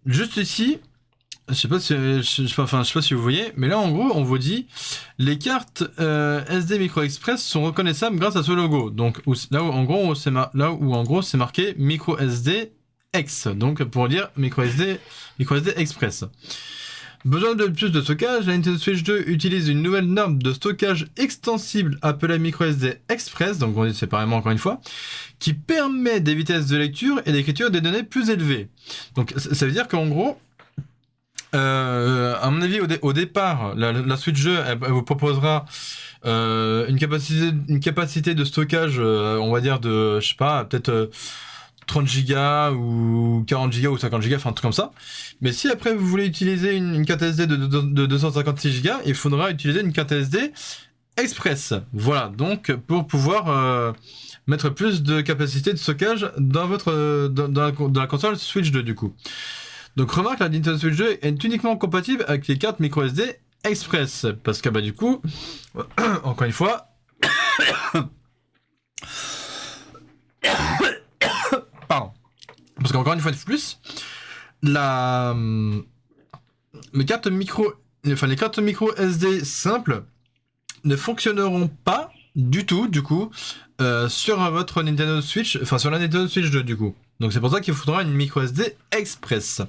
juste ici je sais pas si, enfin, je sais pas si vous voyez, mais là en gros on vous dit les cartes SD Micro Express sont reconnaissables grâce à ce logo. Donc là où en gros c'est marqué Micro SD X, donc pour dire Micro SD Express. Besoin de plus de stockage, la Nintendo Switch 2 utilise une nouvelle norme de stockage extensible appelée MicroSD Express, donc on dit séparément encore une fois, qui permet des vitesses de lecture et d'écriture des données plus élevées. Donc ça veut dire qu'en gros, à mon avis, au départ, la Switch 2, elle vous proposera une capacité de stockage, on va dire de, je sais pas, peut-être 30 Go ou 40 Go ou 50 Go, enfin un truc comme ça. Mais si après vous voulez utiliser une carte SD de 256 Go, il faudra utiliser une carte SD Express. Voilà, donc pour pouvoir mettre plus de capacité de stockage dans la console Switch 2 du coup. Donc remarque, la Nintendo Switch 2 est uniquement compatible avec les cartes microSD Express. Parce que bah du coup, encore une fois... Pardon. Parce qu'encore une fois de plus, les cartes micro SD simples ne fonctionneront pas du tout, du coup, sur votre Nintendo Switch, enfin sur la Nintendo Switch 2 du coup. Donc c'est pour ça qu'il faudra une micro SD Express.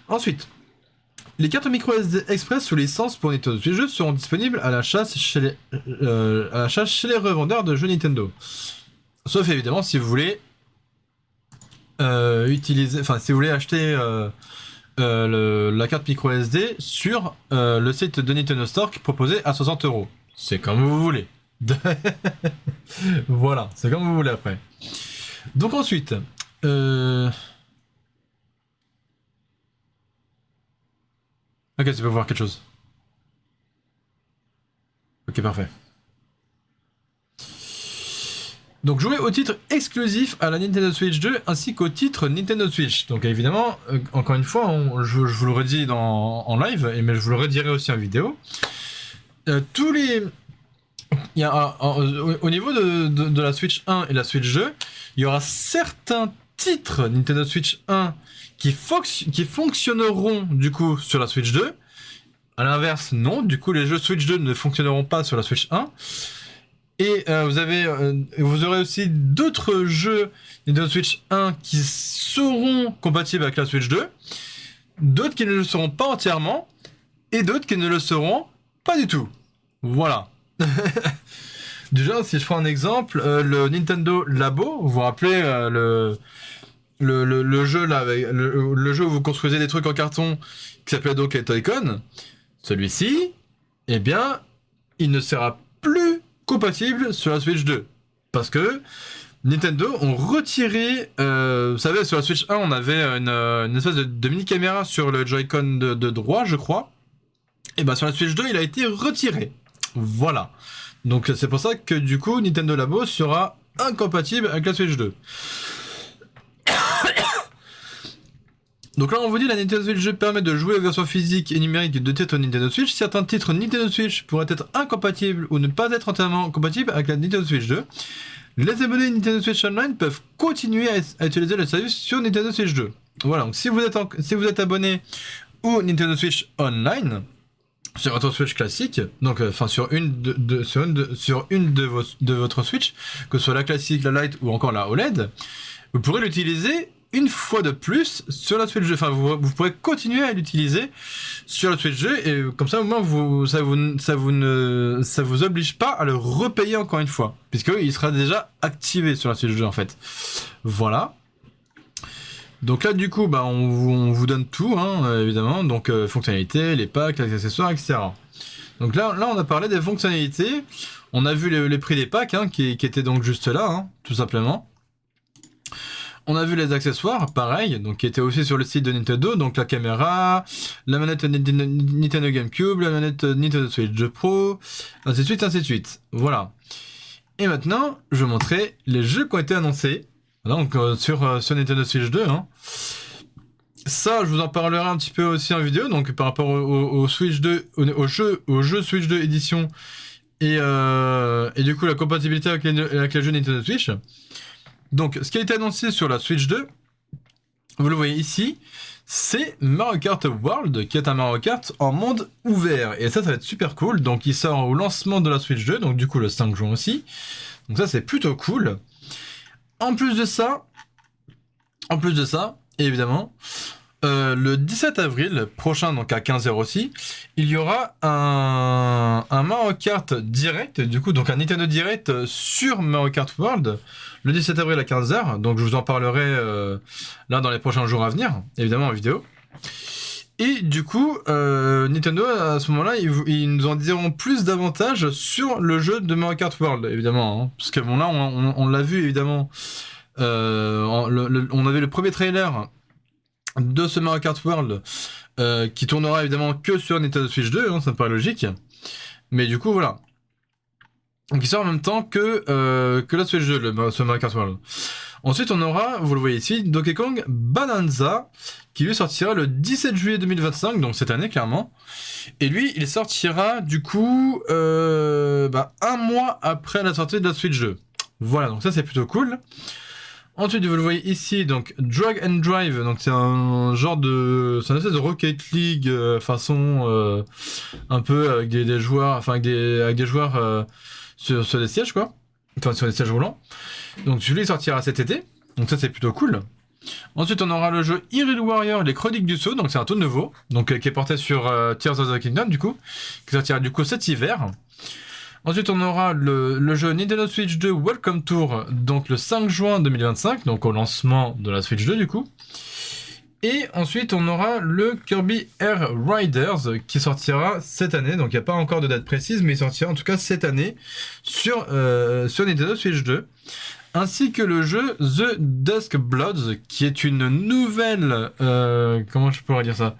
Ensuite, les cartes micro SD Express sous licence pour Nintendo Switch 2 seront disponibles à la chasse chez les revendeurs de jeux Nintendo. Sauf évidemment si vous voulez si vous voulez acheter la carte micro SD sur le site de Nintendo Store qui est proposé à 60€. C'est comme vous voulez. Voilà, c'est comme vous voulez après. Donc ensuite, ok, tu peux voir quelque chose. Ok, parfait. Donc jouer au titre exclusif à la Nintendo Switch 2 ainsi qu'au titre Nintendo Switch. Donc évidemment, encore une fois, je vous le redis en live, mais je vous le redirai aussi en vidéo. Tous les... Il y a, au niveau de la Switch 1 et la Switch 2, il y aura certains titres Nintendo Switch 1 qui fonctionneront du coup sur la Switch 2. À l'inverse, non. Du coup, les jeux Switch 2 ne fonctionneront pas sur la Switch 1. Et vous aurez aussi d'autres jeux Nintendo Switch 1 qui seront compatibles avec la Switch 2, d'autres qui ne le seront pas entièrement, et d'autres qui ne le seront pas du tout. Voilà. Déjà, si je prends un exemple, le Nintendo Labo, vous vous rappelez le jeu là, le jeu où vous construisez des trucs en carton qui s'appelait donc les Toy-Con, celui-ci, eh bien, il ne sera plus compatible sur la Switch 2. Parce que Nintendo ont retiré... vous savez, sur la Switch 1, on avait une espèce de mini-caméra sur le Joy-Con de droit, je crois. Et bien sur la Switch 2, il a été retiré. Voilà. Donc c'est pour ça que du coup, Nintendo Labo sera incompatible avec la Switch 2. Donc là, on vous dit la Nintendo Switch 2 permet de jouer aux versions physiques et numériques de titres Nintendo Switch. Certains titres Nintendo Switch pourraient être incompatibles ou ne pas être entièrement compatibles avec la Nintendo Switch 2. Les abonnés Nintendo Switch Online peuvent continuer à utiliser le service sur Nintendo Switch 2. Voilà, donc si vous êtes abonné au Nintendo Switch Online, sur votre Switch classique, donc enfin sur une de votre Switch, que ce soit la classique, la Lite ou encore la OLED, vous pourrez l'utiliser une fois de plus sur la Switch 2. Enfin, vous pourrez continuer à l'utiliser sur la Switch 2 et comme ça au moins ça vous oblige pas à le repayer encore une fois, puisque il sera déjà activé sur la Switch 2 en fait. Voilà. Donc là du coup bah on vous donne tout hein, évidemment, donc fonctionnalités, les packs, les accessoires, etc. Donc là on a parlé des fonctionnalités, on a vu les prix des packs hein, qui étaient donc juste là, hein, tout simplement. On a vu les accessoires, pareil, donc qui étaient aussi sur le site de Nintendo, donc la caméra, la manette Nintendo GameCube, la manette Nintendo Switch 2 Pro, ainsi de suite, ainsi de suite. Voilà. Et maintenant, je vais montrer les jeux qui ont été annoncés, donc sur Nintendo Switch 2. Hein. Ça, je vous en parlerai un petit peu aussi en vidéo, donc par rapport au Switch 2, au jeu Switch 2 édition, et du coup la compatibilité avec les jeux Nintendo Switch. Donc, ce qui a été annoncé sur la Switch 2, vous le voyez ici, c'est Mario Kart World, qui est un Mario Kart en monde ouvert. Et ça va être super cool. Donc il sort au lancement de la Switch 2, donc du coup le 5 juin aussi. Donc ça c'est plutôt cool. En plus de ça, évidemment, le 17 avril prochain, donc à 15h aussi, il y aura un Mario Kart Direct, du coup, donc un Nintendo Direct sur Mario Kart World, le 17 avril à 15h, donc je vous en parlerai là dans les prochains jours à venir, évidemment en vidéo. Et du coup, Nintendo, à ce moment-là, ils nous en diront plus davantage sur le jeu de Mario Kart World, évidemment. Hein, parce que bon, là, on l'a vu, évidemment. On avait le premier trailer de ce Mario Kart World qui tournera évidemment que sur Nintendo Switch 2, hein, ça me paraît logique. Mais du coup, voilà. Donc il sort en même temps que la Switch 2, ce Mario Kart World. Ensuite, on aura, vous le voyez ici, Donkey Kong Bonanza, qui lui sortira le 17 juillet 2025, donc cette année clairement. Et lui, il sortira du coup un mois après la sortie de la Switch 2. Voilà, donc ça c'est plutôt cool. Ensuite, vous le voyez ici, donc Drag and Drive, donc c'est un genre de, c'est une espèce de Rocket League façon un peu avec des joueurs, enfin avec des joueurs sur des sièges quoi, enfin sur des sièges roulants. Donc celui-là sortira cet été, donc ça c'est plutôt cool. Ensuite, on aura le jeu Hyrule Warrior, les Chroniques du Sceau, donc c'est un tout nouveau, donc qui est porté sur Tears of the Kingdom du coup, qui sortira du coup cet hiver. Ensuite, on aura le jeu Nintendo Switch 2 Welcome Tour, donc le 5 juin 2025, donc au lancement de la Switch 2 du coup. Et ensuite, on aura le Kirby Air Riders qui sortira cette année, donc il n'y a pas encore de date précise, mais il sortira en tout cas cette année sur Nintendo Switch 2. Ainsi que le jeu The Dusk Bloods, qui est une nouvelle... comment je pourrais dire ça ?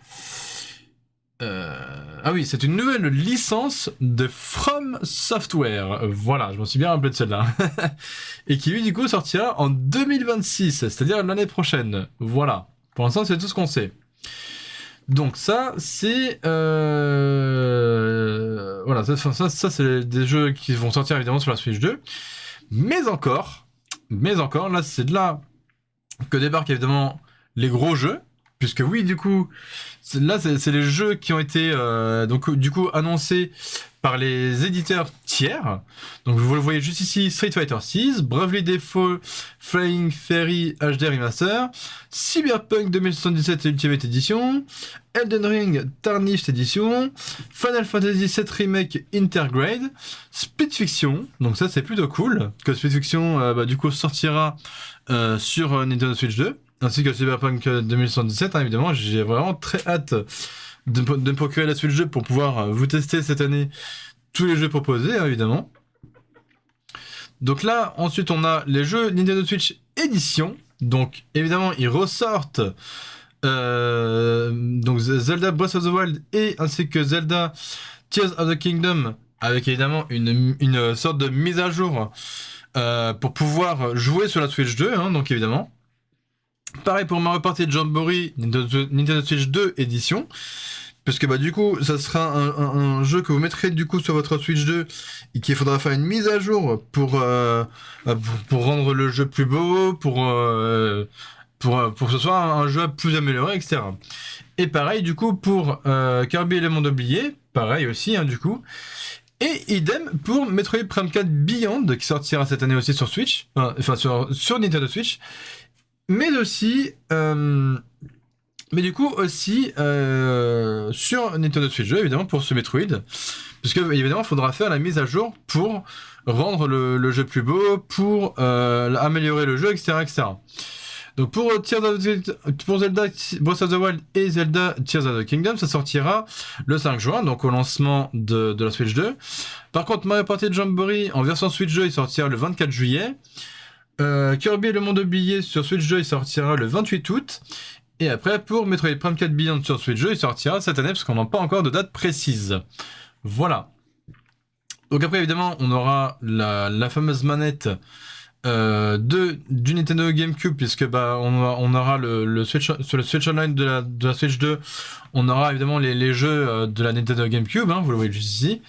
Ah oui, c'est une nouvelle licence de From Software. Voilà, je m'en suis bien rappelé de celle-là. Et qui lui, du coup, sortira en 2026, c'est-à-dire l'année prochaine. Voilà. Pour l'instant, c'est tout ce qu'on sait. Donc ça, c'est... Voilà, ça c'est des jeux qui vont sortir évidemment sur la Switch 2. Mais encore, là, c'est de là que débarquent évidemment les gros jeux. Puisque oui, du coup, là, c'est les jeux qui ont été donc du coup annoncés par les éditeurs tiers. Donc vous le voyez juste ici, Street Fighter 6, Bravely Default, Flying Fairy HD Remaster, Cyberpunk 2077 Ultimate Edition, Elden Ring Tarnished Edition, Final Fantasy VII Remake Intergrade, Split Fiction. Donc ça, c'est plutôt cool que Split Fiction du coup sortira sur Nintendo Switch 2. Ainsi que Cyberpunk 2077, hein, évidemment, j'ai vraiment très hâte de me procurer la Switch 2 pour pouvoir vous tester cette année tous les jeux proposés, hein, évidemment. Donc là, ensuite, on a les jeux Nintendo Switch Edition. Donc, évidemment, ils ressortent donc Zelda Breath of the Wild et ainsi que Zelda Tears of the Kingdom, avec évidemment une sorte de mise à jour pour pouvoir jouer sur la Switch 2, hein, donc évidemment. Pareil pour Mario Party Jamboree Nintendo Switch 2 édition, parce que du coup ça sera un jeu que vous mettrez du coup sur votre Switch 2 et qu'il faudra faire une mise à jour pour rendre le jeu plus beau, pour que ce soit un jeu plus amélioré, etc. Et pareil du coup pour Kirby et les mondes oubliés, pareil aussi hein, du coup. Et idem pour Metroid Prime 4 Beyond qui sortira cette année aussi sur Switch, enfin sur Nintendo Switch. Mais aussi, du coup aussi sur Nintendo Switch 2 évidemment pour ce Metroid, parce que évidemment il faudra faire la mise à jour pour rendre le jeu plus beau, pour améliorer le jeu, etc., etc. Donc pour Zelda Breath of the Wild et Zelda Tears of the Kingdom, ça sortira le 5 juin, donc au lancement de la Switch 2. Par contre, Mario Party Jamboree en version Switch 2, il sortira le 24 juillet. Kirby et le monde oublié sur Switch 2, il sortira le 28 août. Et après, pour Metroid Prime 4 Beyond sur Switch 2, il sortira cette année, parce qu'on n'a pas encore de date précise. Voilà. Donc après, évidemment, on aura la fameuse manette du Nintendo GameCube, puisque on aura le Switch, sur le Switch Online de la Switch 2, on aura évidemment les jeux de la Nintendo GameCube, hein, vous le voyez juste ici.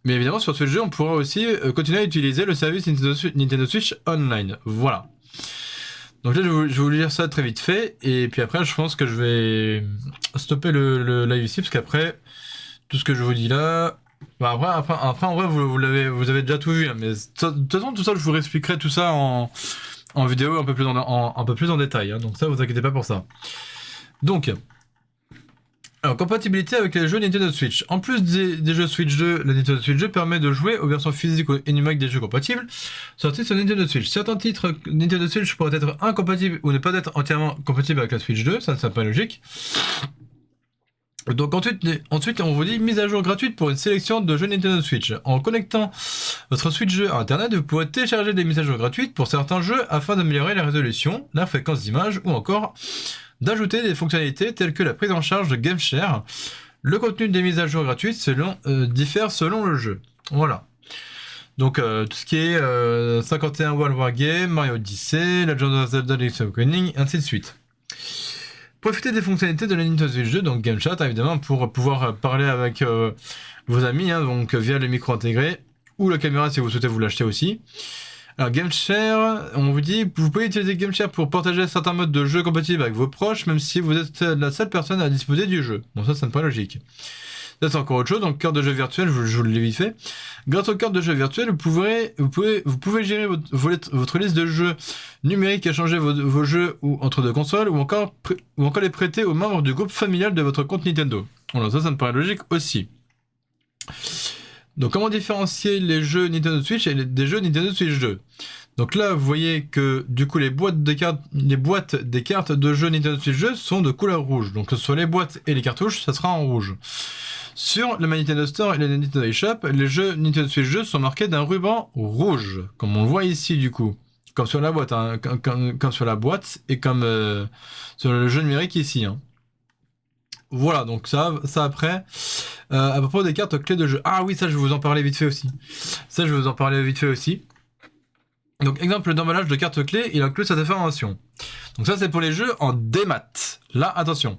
Mais évidemment, sur ce jeu, on pourra aussi continuer à utiliser le service Nintendo Switch Online. Voilà. Donc là, je vais vous lire ça très vite fait, et puis après, je pense que je vais stopper le live ici, parce qu'après, tout ce que je vous dis là... Bah après en vrai, vous avez déjà tout vu, hein, mais de toute façon, tout ça, je vous réexpliquerai tout ça en vidéo un peu plus en détail, hein, donc ça, vous inquiétez pas pour ça. Donc... Alors, compatibilité avec les jeux Nintendo Switch. En plus des jeux Switch 2, la Nintendo Switch 2 permet de jouer aux versions physiques et numériques des jeux compatibles sortis sur Nintendo Switch. Certains titres Nintendo Switch pourraient être incompatibles ou ne pas être entièrement compatibles avec la Switch 2, ça pas logique. Donc ensuite, on vous dit mise à jour gratuite pour une sélection de jeux Nintendo Switch. En connectant votre Switch 2 à Internet, vous pourrez télécharger des mises à jour gratuites pour certains jeux afin d'améliorer la résolution, la fréquence d'image ou encore d'ajouter des fonctionnalités telles que la prise en charge de GameShare. Le contenu des mises à jour gratuites diffère selon le jeu. Voilà. Donc tout ce qui est 51 World War Game, Mario Odyssey, Legend of Zelda Link's Awakening, ainsi de suite. Profitez des fonctionnalités de la Nintendo Switch 2, donc Game Chat évidemment, pour pouvoir parler avec vos amis, hein, donc via le micro intégré, ou la caméra si vous souhaitez vous l'acheter aussi. Alors GameShare, on vous dit, vous pouvez utiliser GameShare pour partager certains modes de jeu compatibles avec vos proches, même si vous êtes la seule personne à disposer du jeu. Bon, ça me paraît logique. Ça, c'est encore autre chose. Donc, carte de jeu virtuelle, je vous l'ai vite fait. Grâce aux cartes de jeu virtuelles, vous pouvez gérer votre liste de jeux numériques, échanger vos jeux entre deux consoles, ou encore les prêter aux membres du groupe familial de votre compte Nintendo. Voilà, ça me paraît logique aussi. Donc, comment différencier les jeux Nintendo Switch et des jeux Nintendo Switch 2 ? Donc là, vous voyez que du coup, les boîtes des cartes de jeux Nintendo Switch 2 sont de couleur rouge. Donc, que ce soit les boîtes et les cartouches, ça sera en rouge. Sur le Nintendo Store et le Nintendo eShop, les jeux Nintendo Switch 2 sont marqués d'un ruban rouge, comme on le voit ici du coup. Comme sur la boîte, hein, comme sur la boîte et comme sur le jeu numérique ici. Hein. Voilà, donc ça après. À propos des cartes clés de jeu. Ah oui, ça je vais vous en parler vite fait aussi. Donc exemple d'emballage de carte clé, il inclut cette information. Donc ça c'est pour les jeux en démat. Là, attention.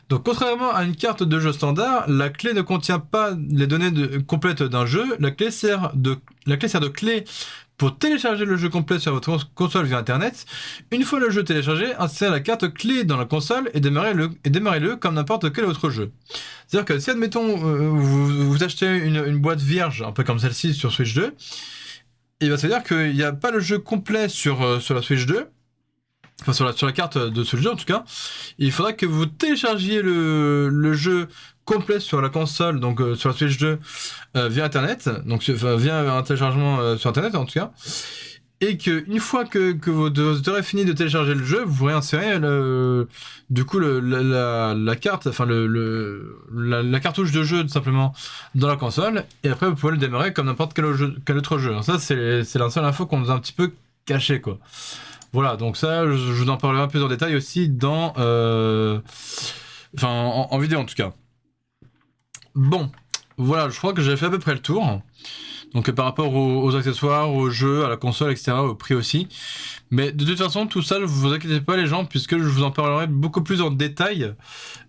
Donc contrairement à une carte de jeu standard, la clé ne contient pas les données complètes d'un jeu. La clé sert de clé pour télécharger le jeu complet sur votre console via internet. Une fois le jeu téléchargé, insérez la carte clé dans la console et démarrez-le comme n'importe quel autre jeu. C'est-à-dire que si admettons vous achetez une boîte vierge, un peu comme celle-ci sur Switch 2, et bien ça veut dire qu'il n'y a pas le jeu complet sur la Switch 2, enfin sur la carte de Switch 2 en tout cas. Il faudra que vous téléchargiez le jeu complet sur la console, donc sur la Switch 2 via internet, donc via un téléchargement sur internet en tout cas, et que une fois que vous aurez fini de télécharger le jeu, vous réinsérez du coup la carte, enfin la cartouche de jeu tout simplement dans la console, et après vous pouvez le démarrer comme n'importe quel autre jeu. Alors ça c'est la seule info qu'on nous a un petit peu cachée quoi. Voilà, donc ça je vous en parlerai un peu en détail aussi dans en vidéo en tout cas. Bon, voilà, je crois que j'ai fait à peu près le tour. Donc par rapport aux accessoires, aux jeux, à la console, etc., au prix aussi. Mais de toute façon, tout ça, ne vous inquiétez pas les gens, puisque je vous en parlerai beaucoup plus en détail,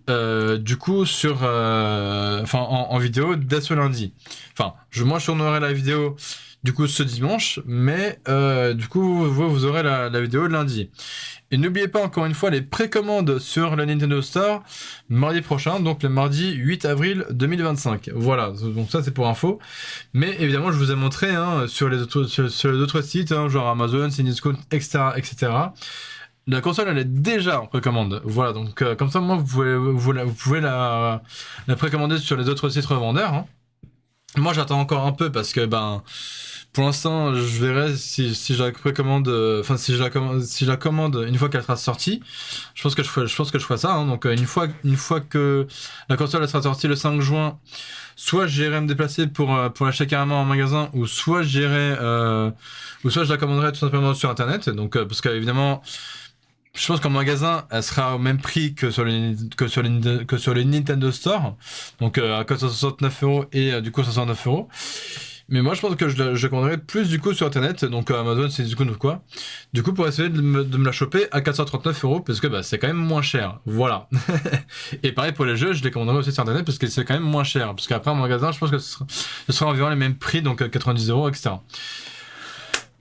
du coup, en vidéo dès ce lundi. Enfin, moi je tournerai la vidéo du coup ce dimanche, mais du coup vous aurez la vidéo de lundi. Et n'oubliez pas encore une fois les précommandes sur le Nintendo Store mardi prochain, donc le mardi 8 avril 2025. Voilà, donc ça c'est pour info. Mais évidemment je vous ai montré sur les autres sites, genre Amazon, Cdiscount, etc., etc. La console elle est déjà en précommande. Voilà, donc comme ça moi vous pouvez la précommander sur les autres sites revendeurs. Hein. Moi j'attends encore un peu parce que pour l'instant, je verrai si je la précommande, si je la commande une fois qu'elle sera sortie. Je pense que je ferai ça. Hein. Donc une fois que la console elle sera sortie le 5 juin, soit j'irai me déplacer pour l'acheter carrément en magasin, ou soit je la commanderai tout simplement sur internet. Donc parce qu'évidemment, je pense qu'en magasin, elle sera au même prix que sur les Nintendo Store. Donc à 469€ et du coup 69€. Mais moi je pense que je la commanderai plus du coup sur internet, donc Amazon, c'est du coup quoi. Du coup pour essayer de me la choper à 439€, parce que c'est quand même moins cher. Voilà. Et pareil pour les jeux, je les commanderai aussi sur internet parce que c'est quand même moins cher. Parce qu'après en magasin, je pense que ce sera environ les mêmes prix, donc 90€, etc.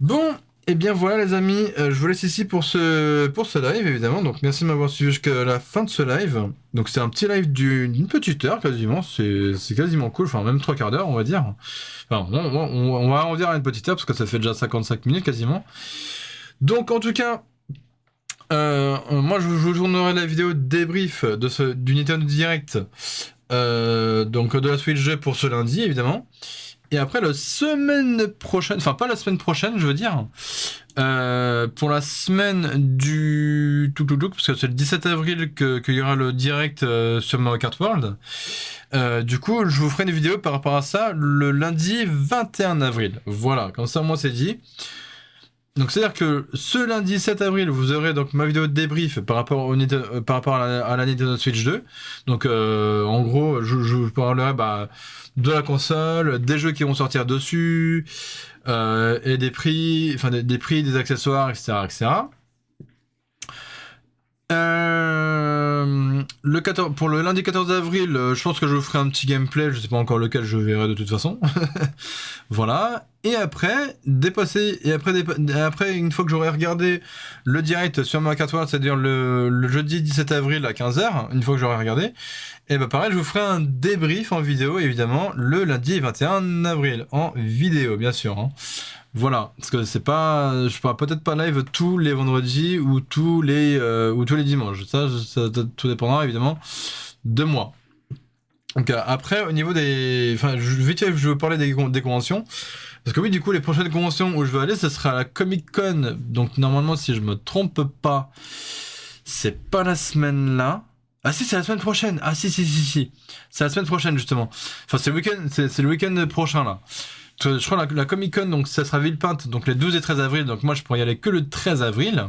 Bon, Et bien voilà les amis, je vous laisse ici pour ce live évidemment, donc merci de m'avoir suivi jusqu'à la fin de ce live. Donc c'est un petit live d'une petite heure quasiment, c'est quasiment cool, enfin même 3 quarts d'heure on va dire. Enfin on va en dire à une petite heure parce que ça fait déjà 55 minutes quasiment. Donc en tout cas, moi je vous tournerai la vidéo débrief du Nintendo Direct, donc de la Switch 2 pour ce lundi évidemment. Et après, la semaine prochaine, enfin pas la semaine prochaine, je veux dire, pour la semaine du parce que c'est le 17 avril qu'il y aura le direct sur Mario Kart World. Du coup, je vous ferai une vidéo par rapport à ça le lundi 21 avril. Voilà, comme ça, moi, c'est dit. Donc, c'est-à-dire que ce lundi 7 avril, vous aurez donc ma vidéo de débrief par rapport, par rapport à la Nintendo Switch 2. Donc, en gros, je vous parlerai de la console, des jeux qui vont sortir dessus, et des prix, enfin des prix, des accessoires, etc. etc. Pour le lundi 14 avril, je pense que je vous ferai un petit gameplay, je sais pas encore lequel, je verrai de toute façon. Voilà. Et après, après, une fois que j'aurai regardé le direct sur Mario Kart World, c'est-à-dire le jeudi 17 avril à 15h, une fois que j'aurai regardé, et bah pareil, je vous ferai un débrief en vidéo, évidemment, le lundi 21 avril, en vidéo, bien sûr. Hein. Voilà, parce que c'est pas, je pourrais peut-être pas live tous les vendredis ou tous les dimanches. Ça, tout dépendra évidemment de moi. Donc après, au niveau des, enfin, vite fait, je vais vous parler des conventions. Parce que oui, du coup, les prochaines conventions où je vais aller, ce sera à la Comic Con. Donc normalement, si je me trompe pas, c'est pas la semaine là. Ah si, c'est la semaine prochaine. Ah si. C'est la semaine prochaine justement. Enfin, c'est le week-end prochain là. Je crois la Comic Con, donc ça sera Villepinte, donc les 12 et 13 avril. Donc moi, je pourrais y aller que le 13 avril.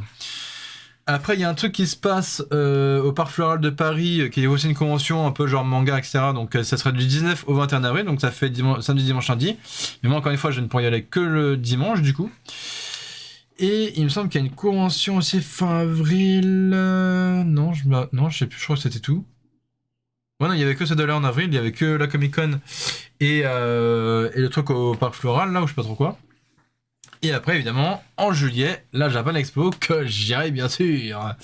Après, il y a un truc qui se passe au Parc Floral de Paris, qui est aussi une convention un peu genre manga, etc. Donc ça sera du 19 au 21 avril, donc ça fait samedi, dimanche, lundi. Mais moi, encore une fois, je ne pourrais y aller que le dimanche, du coup. Et il me semble qu'il y a une convention aussi fin avril. Non, je sais plus, je crois que c'était tout. Ouais, non, il y avait que ce là en avril, il y avait que la Comic Con et le truc au Parc Floral, là, où je sais pas trop quoi. Et après, évidemment, en juillet, la Japan Expo, que j'irai bien sûr.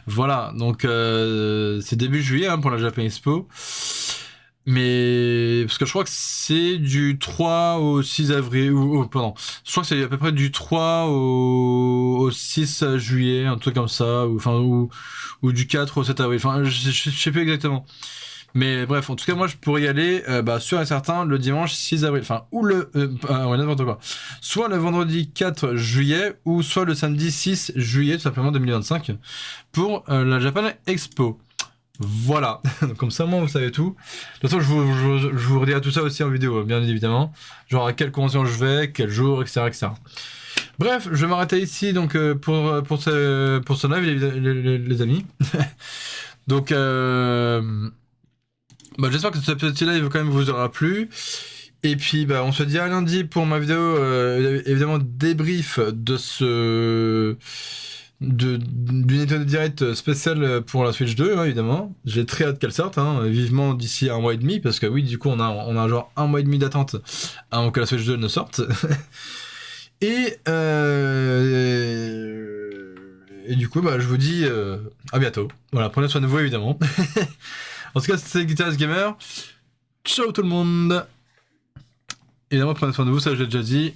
Voilà, donc c'est début juillet hein, pour la Japan Expo. Mais parce que je crois que c'est du 3 au 6 avril, pardon, je crois que c'est à peu près du 3 au 6 juillet, un truc comme ça, ou du 4 au 7 avril, enfin je sais plus exactement. Mais bref, en tout cas, moi, je pourrais y aller, sûr et certain, le dimanche 6 avril. Enfin, ou ouais, n'importe quoi. Soit le vendredi 4 juillet, ou soit le samedi 6 juillet, tout simplement 2025, pour la Japan Expo. Voilà. Donc, comme ça, moi, vous savez tout. De toute façon, je vous redirai tout ça aussi en vidéo, bien évidemment. Genre, à quelle convention je vais, quel jour, etc., etc. Bref, je vais m'arrêter ici, donc, pour ce live, les amis. Donc, j'espère que ce petit live quand même vous aura plu. Et puis on se dit à lundi pour ma vidéo évidemment débrief du Nintendo Direct spécial pour la Switch 2 hein, évidemment. J'ai très hâte qu'elle sorte hein, vivement d'ici 1 mois et demi parce que oui du coup on a genre 1 mois et demi d'attente avant que la Switch 2 ne sorte. Et du coup je vous dis à bientôt. Voilà, prenez soin de vous évidemment. En tout cas, c'était Guitarist Gamer. Ciao tout le monde. Évidemment, prenez soin de vous, ça j'ai déjà dit.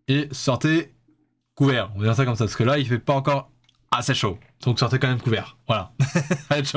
Et sortez couvert. On va dire ça comme ça, parce que là, il fait pas encore assez chaud. Donc sortez quand même couvert. Voilà. Allez, ciao.